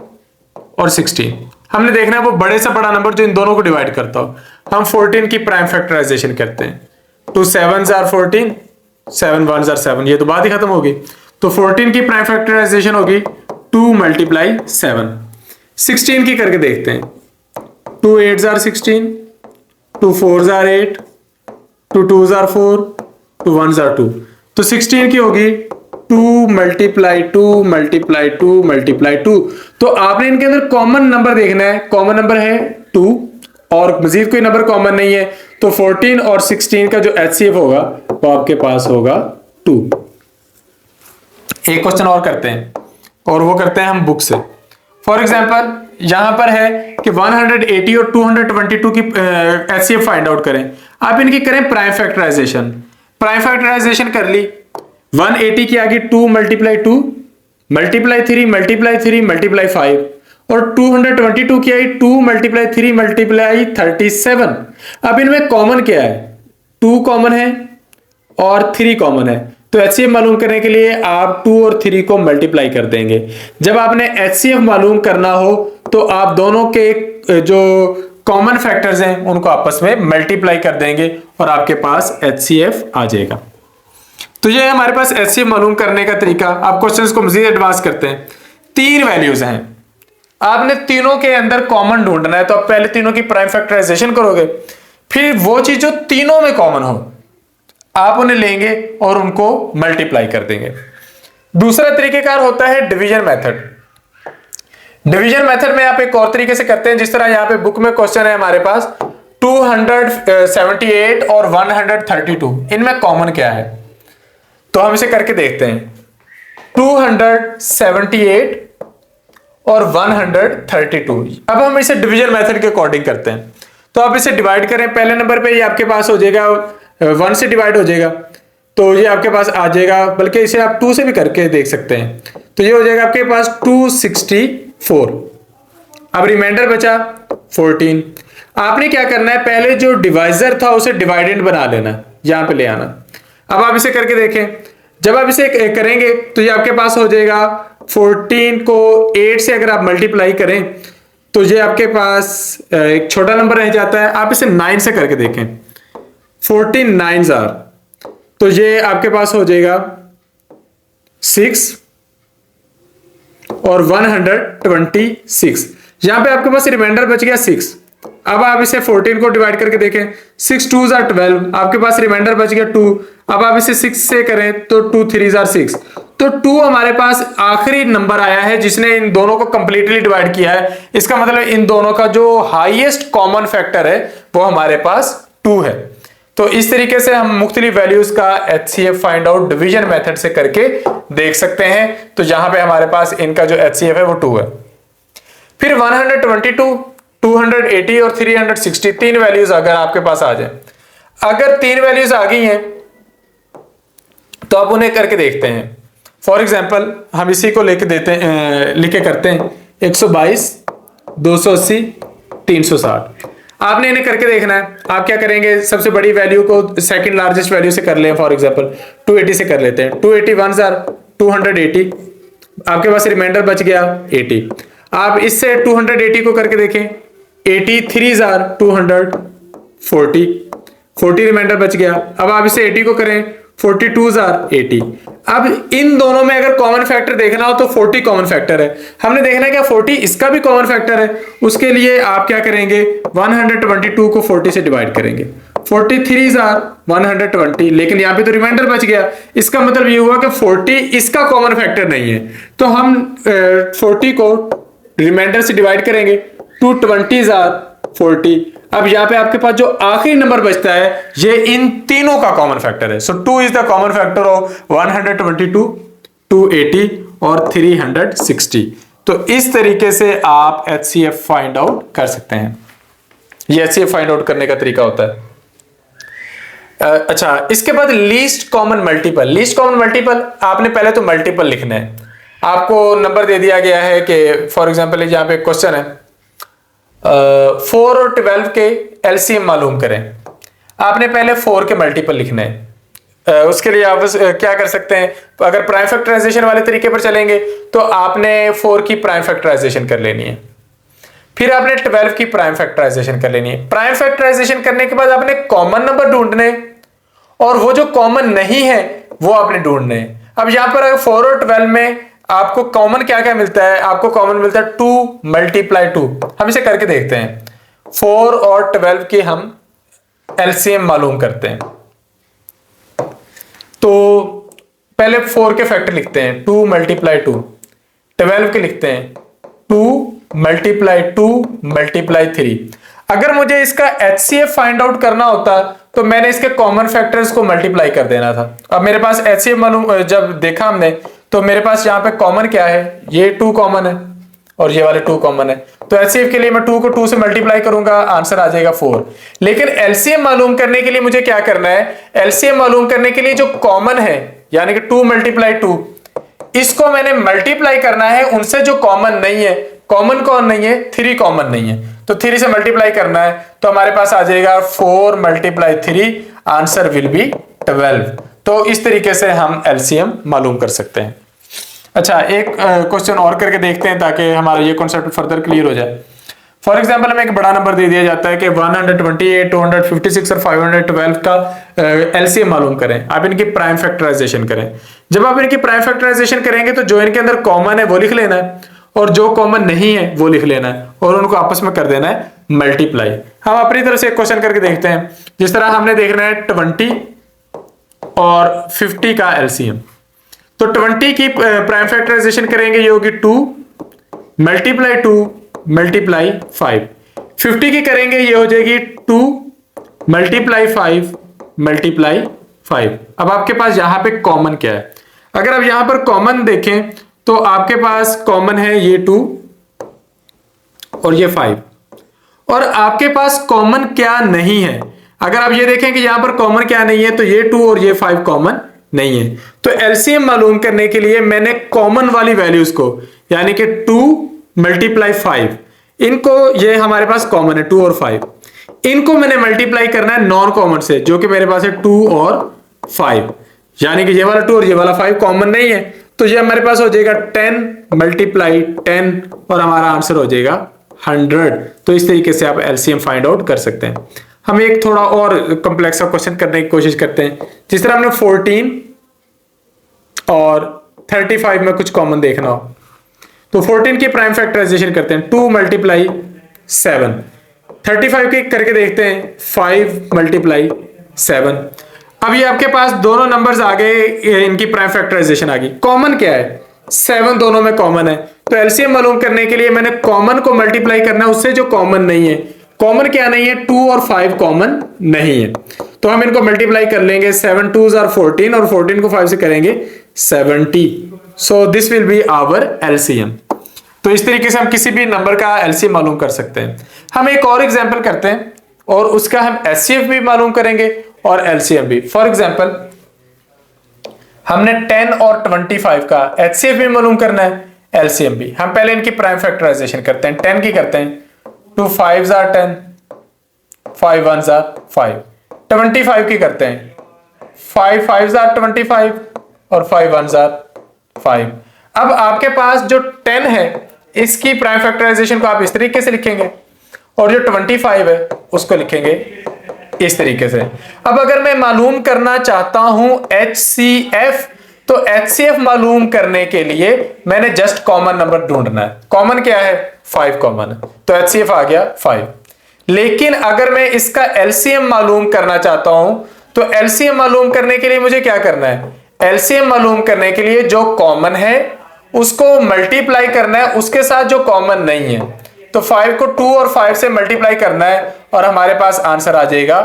और 16। हमने देखना है वो बड़े से बड़ा नंबर जो इन दोनों को डिवाइड करता हो। हम 14 की प्राइम फैक्टराइजेशन करते हैं। 2 7s are 14, 7 1s are 7, ये तो बात ही खत्म होगी। तो 14 की प्राइम फैक्टराइजेशन होगी 2 × 7। 16 की करके देखते हैं। 2 8s are 16, 2 4s are 8, 2 2s are 4, 2 1s are 2। तो 16 की होगी 2 × 2 × 2 × 2। तो आपने इनके अंदर कॉमन नंबर देखना है। कॉमन नंबर है 2 और मजीद कोई नंबर कॉमन नहीं है। तो 14 और 16 का जो HCF होगा वो आपके पास होगा 2। एक क्वेश्चन और करते हैं और वो करते हैं हम बुक से। फॉर एग्जांपल यहां पर है कि 180 और 222 की HCF फाइंड आउट करें। आप इनकी करें प्राइम फैक्टराइजेशन। प्राइम फैक्टराइजेशन कर ली। 180 की आगे 2 × 2 × 3 × 3 × 5 और 222 की आई 2 × 3 × 37। अब इनमें कॉमन क्या है? 2 कॉमन है और 3 कॉमन है। तो HCF मालूम करने के लिए आप 2 और 3 को मल्टीप्लाई कर देंगे। जब आपने HCF मालूम करना हो तो आप दोनों के जो कॉमन फैक्टर्स हैं उनको आपस में मल्टीप्लाई कर देंगे और आपके पास HCF आ जाएगा। तो ये हमारे पास HCF मालूम करने का तरीका। आप क्वेश्चंस को मजीद एडवांस करते हैं। 3 वैल्यूज हैं, आपने तीनों के अंदर कॉमन ढूंढना है। तो आप पहले तीनों की प्राइम फैक्टराइजेशन करोगे, फिर वो चीज जो तीनों में कॉमन हो आप उन्हें लेंगे और उनको मल्टीप्लाई कर देंगे। दूसरा तरीकेकार होता है डिवीजन मेथड। डिवीजन मेथड में आप एक और तरीके से करते हैं, जिस तरह यहां पे बुक में क्वेश्चन है हमारे पास 278 और 132, इनमें कॉमन क्या है? तो हम इसे करके देखते हैं। 278 और 132। अब हम इसे डिवीजन मेथड के अकॉर्डिंग करते हैं। तो आप इसे डिवाइड करें। पहले नंबर पे ये आपके पास हो जाएगा 1 से डिवाइड हो जाएगा, तो ये आपके पास आ जाएगा। बल्कि इसे आप 2 से भी करके देख सकते हैं। तो ये हो जाएगा आपके पास 264। अब रिमाइंडर बचा 14। आपने क्या करना है, पहले जो डिवाइजर था उसे डिवाइडेंड बना लेना, यहां पे ले आना। अब आप इसे करके देखें। जब आप इसे करेंगे तो ये आपके पास हो जाएगा 14 को 8 से अगर आप मल्टीप्लाई करें तो ये आपके पास एक छोटा नंबर रह जाता है। आप इसे 9 से करके देखें। 14 9s are, तो ये आपके पास हो जाएगा 6 और 126। यहां पे आपके पास रिमाइंडर बच गया 6। अब आप इसे 14 को डिवाइड करके देखें। 6 2s are 12, आपके पास रिमाइंडर बच गया 2। अब आप इसे 6 से करें तो 2 3s are 6। तो 2 हमारे पास आखिरी नंबर आया है जिसने इन दोनों को कंप्लीटली डिवाइड किया है। इसका मतलब इन दोनों का जो हाईएस्ट कॉमन फैक्टर है वो हमारे पास 2 है। तो इस तरीके से हम मुख्तलिफ वैल्यूज का HCF find out division method से करके देख सकते हैं। तो यहां पे हमारे पास इनका जो HCF है वो 2 है। फिर 122, 280 और 360 तीन वैल्यूज अगर आपके पास आ जाए। अगर 3 वैल्यूज आ गई हैं तो आप उन्हें करके देखते हैं। फॉर एग्जाम्पल हम इसी को लेके देते हैं, लिखे करते हैं 122, 280, 360। आपने इन्हें करके देखना है। आप क्या करेंगे, सबसे बड़ी वैल्यू को सेकंड लार्जेस्ट वैल्यू से कर लें। फॉर एग्जांपल 280 से कर लेते हैं। 281 are 280, आपके पास रिमाइंडर बच गया 80। आप इससे 280 को करके देखें। 83 are 240, 40 रिमाइंडर बच गया। अब आप इसे 80 को करें, 42 are 80। अब इन दोनों में अगर कॉमन फैक्टर देखना हो तो 40 कॉमन फैक्टर है। हमने देखना है क्या 40 इसका भी कॉमन फैक्टर है। उसके लिए आप क्या करेंगे, 122 को 40 से डिवाइड करेंगे। 43 are 120, लेकिन यहां पे तो रिमाइंडर बच गया। इसका मतलब ये हुआ कि 40 इसका कॉमन फैक्टर नहीं है। तो हम 40 को रिमाइंडर से डिवाइड करेंगे। 2 20s are 40। अब यहां पे आपके पास जो आखिरी नंबर बचता है ये इन तीनों का कॉमन फैक्टर है। सो 2 is the common factor of 122, 280 और 360। तो इस तरीके से आप HCF फाइंड आउट कर सकते हैं। ये HCF फाइंड आउट करने का तरीका होता है। अच्छा, इसके बाद least common multiple. Least common multiple आपने पहले तो मल्टीपल लिखना है। आपको नंबर दे दिया गया है कि फॉर एग्जांपल यहाँ पे क्वेश्चन है 4 और 12 के एलसीएम मालूम करें। आपने पहले 4 के मल्टीपल लिखना है। उसके लिए आप क्या कर सकते हैं, अगर प्राइम फैक्टराइजेशन वाले तरीके पर चलेंगे तो आपने 4 की प्राइम फैक्टराइजेशन कर लेनी है, फिर आपने 12 की प्राइम फैक्टराइजेशन कर लेनी है। प्राइम फैक्टराइजेशन करने के बाद आपने कॉमन नंबर ढूंढने और वो जो कॉमन नहीं है वो आपने ढूंढने हैं। अब यहां पर अगर 4 और 12 में आपको कॉमन क्या क्या मिलता है, आपको कॉमन मिलता है 2 मल्टीप्लाई 2। हम इसे करके देखते हैं। 4 और 12 के हम एलसीएम मालूम करते हैं। तो पहले 4 के फैक्टर लिखते हैं, 2 मल्टीप्लाई 2। 12 के लिखते हैं 2 मल्टीप्लाई 2 मल्टीप्लाई 3। अगर मुझे इसका एचसीएफ फाइंड आउट करना होता तो मैंने इसके कॉमन फैक्टर्स को मल्टीप्लाई कर देना था। अब मेरे पास एचसीएफ मालूम, जब देखा हमने तो मेरे पास यहाँ पे कॉमन क्या है, ये 2 कॉमन है और ये वाले 2 कॉमन है। तो एचसीएफ के लिए मैं 2 को 2 से मल्टीप्लाई करूंगा, आंसर आ जाएगा 4। लेकिन एलसीएम मालूम करने के लिए मुझे क्या करना है, एलसीएम मालूम करने के लिए जो कॉमन है यानी कि 2 मल्टीप्लाई 2, इसको मैंने मल्टीप्लाई करना है उनसे जो कॉमन नहीं है। कॉमन कौन नहीं है, 3 कॉमन नहीं है, तो 3 से मल्टीप्लाई करना है तो हमारे पास आ जाएगा 4 मल्टीप्लाई 3, आंसर विल बी 12। तो इस तरीके से हम एलसीएम मालूम कर सकते हैं। अच्छा, एक क्वेश्चन और करके देखते हैं ताकि हमारा ये कॉन्सेप्ट फर्दर क्लियर हो जाए। फॉर एग्जाम्पल हमें एक बड़ा नंबर दे दिया जाता है कि 128, 256 और 512 का एलसीएम मालूम करें। आप इनकी प्राइम फैक्टराइजेशन करें। जब आप इनकी प्राइम फैक्टराइजेशन करेंगे तो जो इनके अंदर कॉमन है वो लिख लेना है और जो कॉमन नहीं है वो लिख लेना है और उनको आपस में कर देना है मल्टीप्लाई। हम अपनी तरफ से एक क्वेश्चन करके देखते हैं। जिस तरह हमने देखना है 20 और 50 का एलसीएम, तो 20 की प्राइम फैक्टराइजेशन करेंगे, ये होगी 2 मल्टीप्लाई 2 मल्टीप्लाई 5। 50 की करेंगे, ये हो जाएगी 2 मल्टीप्लाई 5 मल्टीप्लाई 5। अब आपके पास यहां पे कॉमन क्या है, अगर आप यहां पर कॉमन देखें तो आपके पास कॉमन है ये 2 और ये 5, और आपके पास कॉमन क्या नहीं है। अगर आप ये देखें कि यहां पर कॉमन क्या नहीं है तो ये 2 और ये 5 कॉमन नहीं है। तो एलसीएम मालूम करने के लिए मैंने कॉमन वाली वैल्यूज को यानी कि 2 मल्टीप्लाई 5, इनको, ये हमारे पास कॉमन है 2 और 5, इनको मैंने मल्टीप्लाई करना है नॉन कॉमन से जो कि मेरे पास है 2 और 5, यानी कि ये वाला 2 और ये वाला 5 कॉमन नहीं है। तो ये हमारे पास हो जाएगा 10 मल्टीप्लाई 10 और हमारा आंसर हो जाएगा 100। तो इस तरीके से आप एलसीएम फाइंड आउट कर सकते हैं। हम एक थोड़ा और कॉम्प्लेक्स क्वेश्चन करने की कोशिश करते हैं। जिस तरह हमने 14 और 35 में कुछ कॉमन देखना हो तो 14 की प्राइम फैक्टराइजेशन करते हैं, 2 मल्टीप्लाई 7। 35 की करके देखते हैं 5 मल्टीप्लाई 7। अब ये आपके पास दोनों नंबर्स आ गए, इनकी प्राइम फैक्टराइजेशन आ गई। कॉमन क्या है, 7 दोनों में कॉमन है। तो एलसीएम मालूम करने के लिए मैंने कॉमन को मल्टीप्लाई करना है उससे जो कॉमन नहीं है। कॉमन क्या नहीं है, 2 और 5 कॉमन नहीं है, तो हम इनको मल्टीप्लाई कर लेंगे। 7 2s are 14 और 14 को 5 से करेंगे 70। So this will be our LCM. तो इस तरीके से हम किसी भी नंबर का एलसीएम मालूम कर सकते हैं। हम एक और एग्जांपल करते हैं और उसका हम एचसीएफ भी मालूम करेंगे और एलसीएम भी। फॉर एग्जांपल हमने 10 और 25 का एचसीएफ भी मालूम करना है, एलसीएम भी। हम पहले इनकी प्राइम फैक्टराइजेशन करते हैं। 10 की करते हैं, 2 5s are 10, 5 1s are 5। 25 की करते हैं, 5 5s are 25 और 5 1s are 5। अब आपके पास जो 10 है इसकी प्राइम फैक्टराइजेशन को आप इस तरीके से लिखेंगे और जो 25 है उसको लिखेंगे इस तरीके से। अब अगर मैं मालूम करना चाहता हूं एचसीएफ, तो एचसीएफ मालूम करने के लिए मैंने जस्ट कॉमन नंबर ढूंढना है। कॉमन क्या है, 5 कॉमन है, तो एचसीएफ आ गया 5। लेकिन अगर मैं इसका एलसीएम मालूम करना चाहता हूं तो एलसीएम मालूम करने के लिए मुझे क्या करना है, एलसीएम मालूम करने के लिए जो कॉमन है उसको मल्टीप्लाई करना है उसके साथ जो कॉमन नहीं है। तो 5 को 2 और 5 से मल्टीप्लाई करना है और हमारे पास आंसर आ जाएगा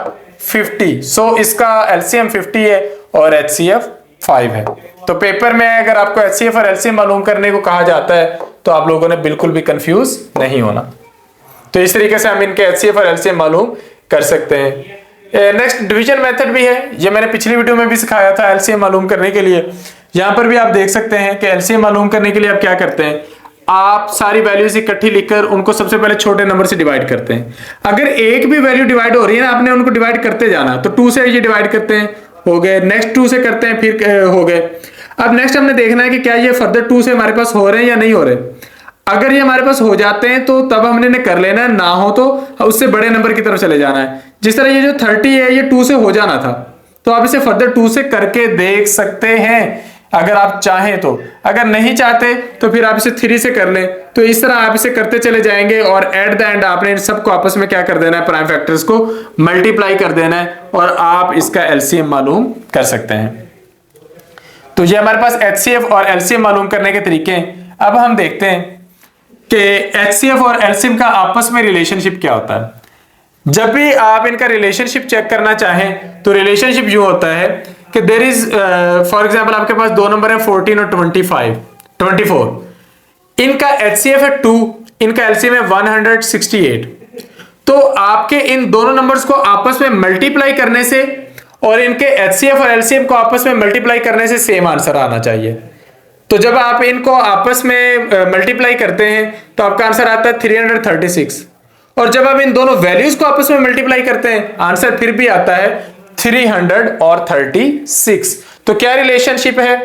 50। सो इसका एलसीएम 50 है और एचसीएफ 5 है। तो पेपर में अगर आपको एचसीएफ और एलसीएम मालूम करने को कहा जाता है तो आप लोगों ने बिल्कुल भी कंफ्यूज नहीं होना। तो इस तरीके से हम इनके एचसीएफ और एलसीएम मालूम कर सकते हैं। नेक्स्ट डिवीजन मेथड भी है, ये मैंने पिछली वीडियो में भी सिखाया था एलसीएम मालूम करने के लिए। यहां पर भी आप देख सकते हैं कि एलसीएम मालूम करने के लिए आप क्या करते हैं, आप सारी वैल्यूज इकट्ठी लिखकर उनको सबसे पहले छोटे नंबर से डिवाइड करते हैं। अगर एक भी वैल्यू डिवाइड हो रही है ना, आपने उनको डिवाइड करते जाना। तो 2 से ये डिवाइड करते हैं, हो गए, नेक्स्ट 2 से करते हैं, फिर हो गए। अब नेक्स्ट हमने देखना है कि क्या ये फर्दर 2 से हमारे पास हो रहे हैं या नहीं हो रहे। अगर ये हमारे पास हो जाते हैं तो तब हमने इन्हें कर लेना है, ना हो तो उससे बड़े नंबर की तरफ चले जाना है। जिस तरह ये जो 30 है ये 2 से हो जाना था, तो आप इसे फर्दर 2 से करके देख सकते हैं अगर आप चाहें तो। अगर नहीं चाहते तो फिर आप इसे 3 से कर लें। तो इस तरह आप इसे करते चले जाएंगे और एट द एंड आपने इन सबको आपस में क्या कर देना है, प्राइम फैक्टर्स को मल्टीप्लाई कर देना है और आप इसका एलसीएम मालूम कर सकते हैं। तो ये हमारे पास एचसीएफ और एलसीएम मालूम करने के तरीके हैं। अब हम देखते हैं कि एचसीएफ और एलसीएम का आपस में रिलेशनशिप क्या होता है। जब भी आप इनका रिलेशनशिप चेक करना चाहें तो रिलेशनशिप यूं होता है कि देयर इज फॉर एग्जांपल आपके पास दो नंबर है 14 और 24। इनका एचसीएफ है 2, इनका एलसीएम है 168। तो आपके इन दोनों नंबर्स को आपस में मल्टीप्लाई करने से और इनके एचसीएफ और एलसीएम को आपस में मल्टीप्लाई करने से सेम आंसर आना चाहिए। तो जब आप इनको आपस में मल्टीप्लाई करते हैं तो आपका आंसर आता है 336, और जब आप इन दोनों वैल्यूज को आपस में मल्टीप्लाई करते हैं आंसर फिर भी आता है 336। तो क्या रिलेशनशिप है,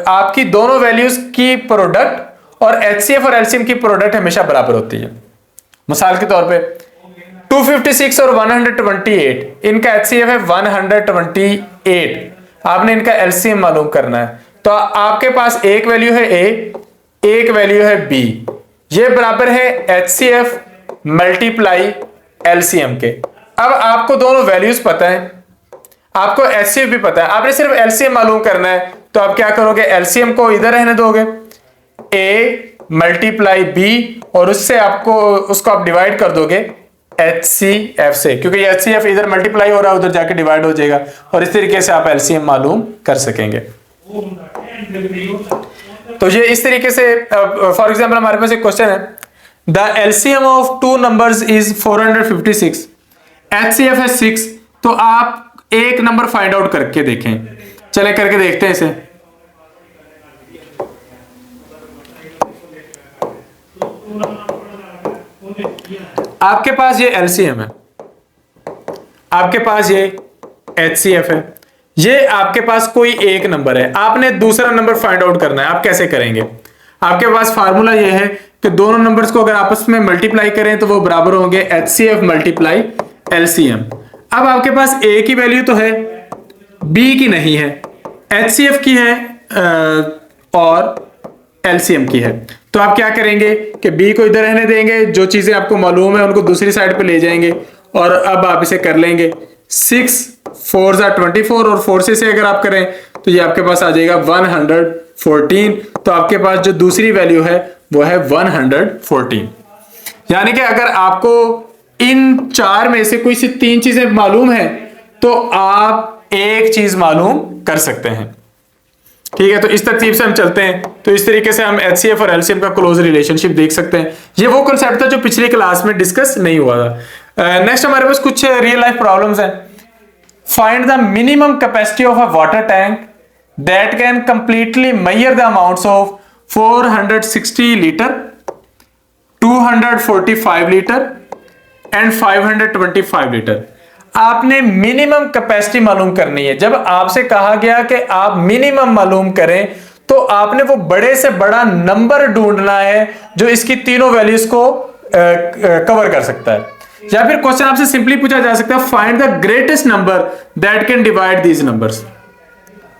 आपकी दोनों वैल्यूज की प्रोडक्ट और एचसीएफ और एलसीएम की प्रोडक्ट हमेशा बराबर होती है। मिसाल के तौर पे 256 और 128, इनका एचसीएफ है 128, आपने इनका एलसीएम मालूम करना है। तो आपके पास एक वैल्यू है ए, एक वैल्यू है बी, ये बराबर है एचसीएफ मल्टीप्लाई एलसीएम के। अब आपको दोनों वैल्यूज पता है, आपको एचसीएफ भी पता है, आपने सिर्फ एलसीएम मालूम करना है। तो आप क्या करोगे, एलसीएम को इधर रहने दोगे, ए मल्टीप्लाई बी, और उससे आपको उसको आप डिवाइड कर दोगे एचसीएफ से, क्योंकि एचसीएफ इधर मल्टीप्लाई हो रहा है उधर जाके डिवाइड हो जाएगा, और इस तरीके से आप एलसीएम मालूम कर सकेंगे। तो ये इस तरीके से फॉर एग्जांपल हमारे पास एक क्वेश्चन है, the LCM of two numbers is 456, HCF है 6। तो आप एक नंबर फाइंड आउट करके देखें, चले करके देखते हैं इसे। आपके पास ये एलसीएम है, आपके पास ये एचसीएफ है, ये आपके पास कोई एक नंबर है, आपने दूसरा नंबर फाइंड आउट करना है। आप कैसे करेंगे, आपके पास फार्मूला ये है कि दोनों नंबर्स को अगर आपस में मल्टीप्लाई करें तो वो बराबर होंगे एचसीएफ मल्टीप्लाई एलसीएम। अब आपके पास ए की वैल्यू तो है, बी की नहीं है, एचसीएफ की है और एलसीएम की है। तो आप क्या करेंगे कि बी को इधर रहने देंगे, जो चीजें आपको मालूम है उनको दूसरी साइड पे ले जाएंगे, और अब आप इसे कर लेंगे 6 4 24, और 4 से अगर आप करें तो ये आपके पास आ जाएगा 114। तो आपके पास जो दूसरी वैल्यू है वो है 114। यानी कि अगर आपको इन चार में से कोई सी 3 चीजें मालूम है तो आप एक चीज मालूम कर सकते हैं। ठीक है, तो इस तरतीब से हम चलते हैं। तो इस तरीके से हम एचसीएफ और एलसीएम का क्लोज रिलेशनशिप देख सकते हैं। ये वो कांसेप्ट था जो पिछली क्लास में डिस्कस नहीं हुआ था। नेक्स्ट हमारे पास कुछ रियल लाइफ प्रॉब्लम्स हैं। Find the minimum capacity of a water tank that can completely measure the amounts of 460 litre, 245 litre and 525 litre. आपने मिनिमम कैपेसिटी मालूम करनी है। जब आपसे कहा गया कि आप मिनिमम मालूम करें तो आपने वो बड़े से बड़ा नंबर ढूंढना है जो इसकी तीनों वैल्यूज को कवर कर सकता है। या फिर क्वेश्चन आपसे सिंपली पूछा जा सकता है, find the greatest number that can divide these numbers.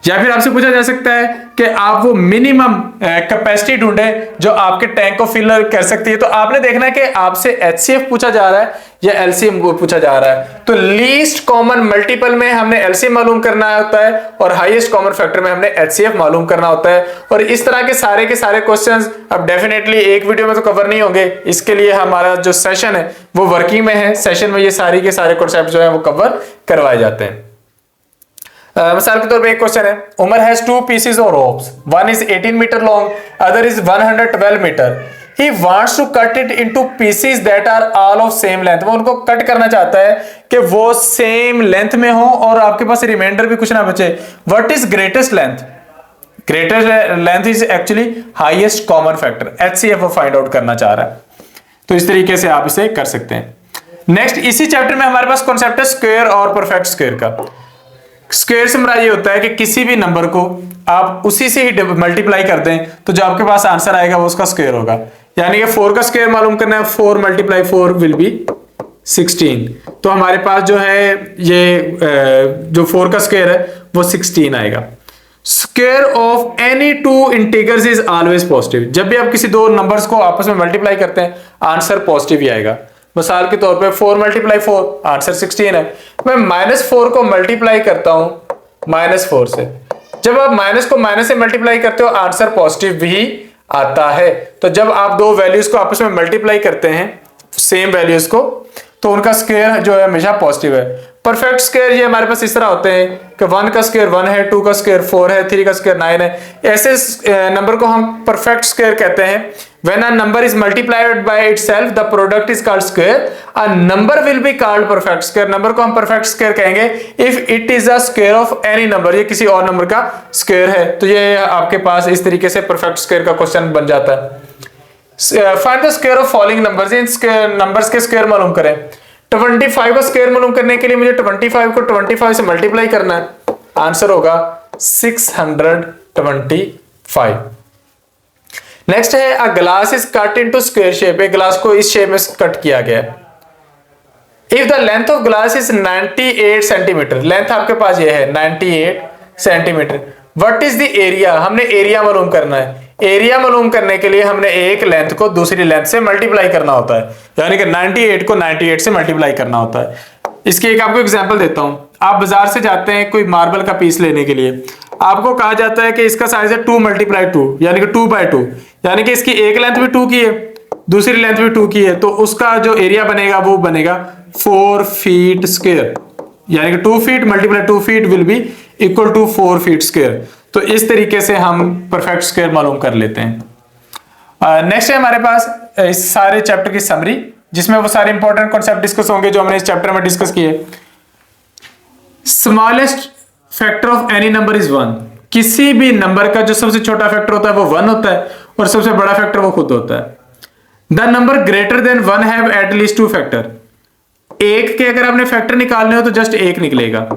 या फिर आपसे पूछा जा सकता है कि आप वो मिनिमम कैपेसिटी ढूंढें जो आपके टैंक को फिल कर सकती है। तो आपने देखना है कि आपसे एचसीएफ पूछा जा रहा है या एलसीएम पूछा जा रहा है। तो लीस्ट कॉमन मल्टीपल में हमने एलसीएम मालूम करना होता है और हाईएस्ट कॉमन फैक्टर में हमने एचसीएफ मालूम करना होता है। और इस तरह के सारे क्वेश्चंस अब डेफिनेटली एक वीडियो में तो कवर नहीं होंगे। इसके लिए हमारा जो सेशन है वो वर्किंग में है। सेशन में ये सारे के सारे कॉन्सेप्ट जो है वो कवर करवाए जाते हैं। मिसाल के तौर पे एक क्वेश्चन है, Umar has 2 pieces of ropes, one is 18 metre long, other is 112 metre. He wants to cut it into pieces that are all of same length. वो उनको कट करना चाहता है कि वो सेम लेंथ में हो और आपके पास रिमाइंडर भी कुछ ना बचे। What is greatest length? Greatest length is actually highest common factor. HCF वो फाइंड आउट करना चाह रहा है। तो इस तरीके से आप इसे कर सकते हैं। नेक्स्ट, इसी चैप्टर में हमारे पास कॉन्सेप्ट है स्क्वायर और परफेक्ट स्क्वायर का। स्क्वायर से हमारा ये होता है कि किसी भी नंबर को आप उसी से ही मल्टीप्लाई कर दें तो जो आपके पास आंसर आएगा वो उसका स्क्वायर होगा। यानी कि 4 का स्क्वायर मालूम करना है, 4 × 4 विल बी 16। तो हमारे पास जो है ये जो 4 का स्क्वायर है वो 16 आएगा। Square of any two integers is always positive. जब भी आप किसी दो नंबर्स को आपस में मल्टीप्लाई करते हैं आंसर पॉजिटिव ही आएगा। मिसाल के तौर पे 4 × 4 आंसर 16 है। मैं -4 को मल्टीप्लाई करता हूं -4 से। जब आप माइनस को माइनस से मल्टीप्लाई करते हो आंसर पॉजिटिव ही आता है। तो जब आप दो वैल्यूज को आपस में मल्टीप्लाई करते हैं सेम वैल्यूज को तो उनका स्क्वायर जो है हमेशा पॉजिटिव है। परफेक्ट स्क्वायर ये हमारे पास इस तरह होते हैं कि 1 का स्क्वायर 1 है, 2 का स्क्वायर 4 है, 3 का स्क्वायर 9 है। ऐसे नंबर को हम परफेक्ट स्क्वायर कहते हैं। When a number is multiplied by itself, the product is called square. A number will be called perfect square. Number को हम परफेक्ट स्क्वायर कहेंगे if it is a square of any number. ये किसी और नंबर का स्क्वायर है। तो ये आपके पास इस तरीके से परफेक्ट स्क्वायर का क्वेश्चन बन जाता है। Find the square of following numbers. In numbers के स्क्वायर मालूम करें। 25 का स्क्वायर मालूम करने के लिए मुझे 25 को 25 से मल्टीप्लाई करना है। आंसर होगा 625। नेक्स्ट है a glass is cut into square shape. एक ग्लास को इस शेप में कट किया गया है। If the length of glass is 98 centimetre, length आपके पास ये है 98 centimetre. What is the area? हमने एरिया मालूम करना है। एरिया मालूम करने के लिए हमने एक लेंथ को दूसरी लेंथ से मल्टीप्लाई करना होता है। यानी कि 98 को 98 से मल्टीप्लाई करना होता है। इसकी एक आपको एग्जांपल देता हूं। आप बाजार से जाते हैं कोई मार्बल का पीस लेने के लिए, आपको कहा जाता है कि इसका साइज है 2 × 2 यानी कि 2/2, यानी कि इसकी एक लेंथ भी 2 की है दूसरी लेंथ भी 2 की है। तो उसका जो एरिया बनेगा वो बनेगा 4 फीट स्क्वायर। यानी कि 2 feet × 2 feet will be equal to 4 feet square. तो इस तरीके से हम परफेक्ट स्क्वायर मालूम कर लेते हैं। नेक्स्ट है हमारे पास इस सारे चैप्टर की समरी जिसमें वो सारे इंपॉर्टेंट कॉन्सेप्ट डिस्कस होंगे जो हमने इस चैप्टर में डिस्कस किए। Smallest factor of any number is 1। किसी भी नंबर का जो सबसे छोटा फैक्टर होता है वो 1 होता है और सबसे बड़ा फैक्टर वो खुद होता है। The number greater than 1 have at least 2 factor. एक के अगर आपने फैक्टर निकालने हो तो जस्ट 1 निकलेगा,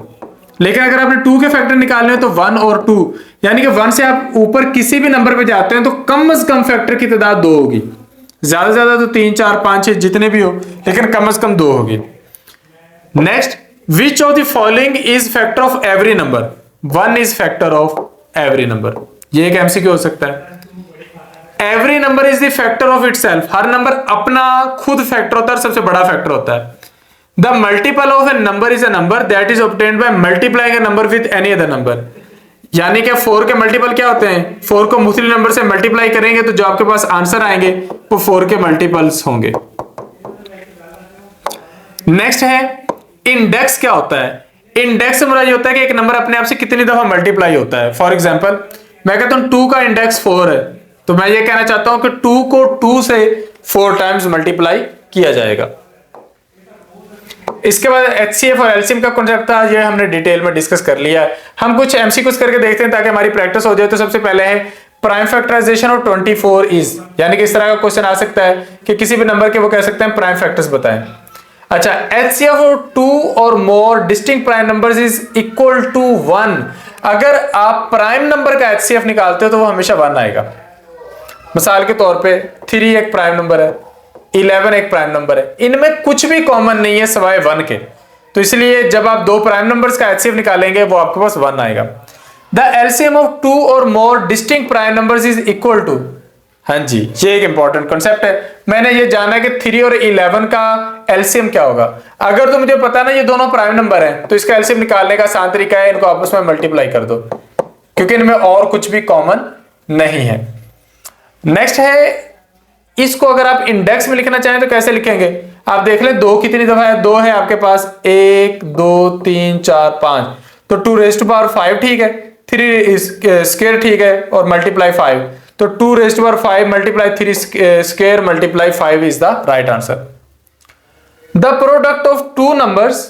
लेकिन अगर आपने 2 के फैक्टर निकालने हो तो 1 और 2, यानी कि 1 से आप ऊपर किसी भी नंबर पे जाते हैं तो कम से कम फैक्टर की तादाद 2 होगी। ज्यादा से ज्यादा तो 3 4 5 6 जितने भी हो, लेकिन कम से कम 2 होगी। Next, which of the following is factor of every number? 1 is factor of every number. ये एक एमसीक्यू हो सकता है। Every number is the factor of itself. Her number अपना खुद फैक्टर होता है और सबसे बड़ा फैक्टर होता है। The multiple of A number is a number that is obtained by multiplying A number with any other number. यानी कि 4 के मल्टीपल क्या होते हैं? 4 को मुख्तलिफ नंबर से मल्टीप्लाई करेंगे तो जो आपके पास आंसर आएंगे वो 4 के मल्टीपल्स होंगे। नेक्स्ट है इंडेक्स। क्या होता है? इंडेक्स से मुराद ये होता है कि एक नंबर अपने आप से कितनी दफा मल्टीप्लाई होता है। फॉर एग्जांपल मैं कहता हूं 2 का इंडेक्स 4 है, तो मैं ये कहना चाहता हूं कि 2 को 2 से 4 टाइम्स मल्टीप्लाई किया जाएगा। इसके बाद एचसीएफ और एलसीएम का कॉन्सेप्ट था, ये हमने डिटेल में डिस्कस कर लिया। हम कुछ एमसीक्यूज करके देखते हैं ताकि हमारी प्रैक्टिस हो जाए। तो सबसे पहले है प्राइम फैक्टराइजेशन ऑफ 24 इज, यानी कि इस तरह का क्वेश्चन आ सकता है कि किसी भी नंबर के वो कह सकते हैं प्राइम फैक्टर्स बताएं। अच्छा, HCF of 2 or more distinct prime numbers is equal to 1। अगर आप प्राइम नंबर का एचसीएफ निकालते हो तो वो हमेशा 1 आएगा। मिसाल के तौर पे 3 एक प्राइम नंबर है, 11 एक प्राइम नंबर है, इनमें कुछ भी कॉमन नहीं है सिवाय 1 के। तो इसलिए जब आप दो प्राइम नंबर्स का एचसीएफ निकालेंगे वो आपके पास 1 आएगा। The LCM of 2 or more distinct prime numbers is equal to, हाँ जी, ये एक इंपॉर्टेंट कॉन्सेप्ट है। मैंने ये जाना कि 3 और 11 का एलसीएम क्या होगा। अगर तो मुझे पता ना ये दोनों प्राइम नंबर हैं तो इसका एलसीएम निकालने का आसान तरीका है इनको आपस में मल्टीप्लाई कर दो, क्योंकि इनमें और कुछ भी कॉमन नहीं है। नेक्स्ट है, इसको अगर आप इंडेक्स में लिखना चाहें तो कैसे लिखेंगे? आप देख लें 2 कितनी दफा है? 2 है आपके पास, 1 2 3 4 5, तो 2 raised to power 5 ठीक है, 3 स्क्वायर ठीक है और मल्टीप्लाई 5, तो 2⁵ multiply 3 square multiply 5 is the right answer. The product of two numbers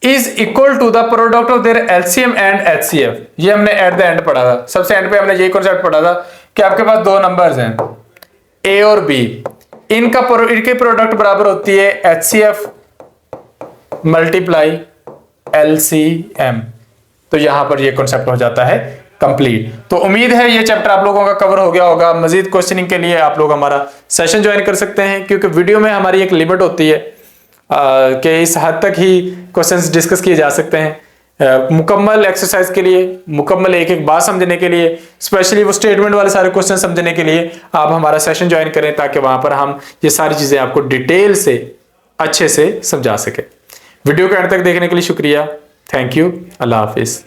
is equal to the product of their LCM and HCF. ये हमने एट द एंड पढ़ा था, सबसे एंड पे हमने यही कॉन्सेप्ट पढ़ा था कि आपके पास दो नंबर्स हैं ए और बी, इनके प्रोडक्ट बराबर होती है एचसीएफ मल्टीप्लाई एलसीएम। तो यहां पर ये कॉन्सेप्ट हो जाता है कंप्लीट। तो उम्मीद है ये चैप्टर आप लोगों का कवर हो गया होगा। मजीद क्वेश्चनिंग के लिए आप लोग हमारा सेशन ज्वाइन कर सकते हैं, क्योंकि वीडियो में हमारी एक लिमिट होती है कि इस हद तक ही क्वेश्चंस डिस्कस किए जा सकते हैं। मुकम्मल एक्सरसाइज के लिए, मुकम्मल एक एक बात समझने के लिए, स्पेशली वो स्टेटमेंट वाले सारे क्वेश्चन समझने के लिए आप हमारा सेशन ज्वाइन करें, ताकि वहां पर हम ये सारी चीजें आपको डिटेल से अच्छे से समझा सके। वीडियो को एंड तक देखने के लिए शुक्रिया। Thank you. Allah Hafiz.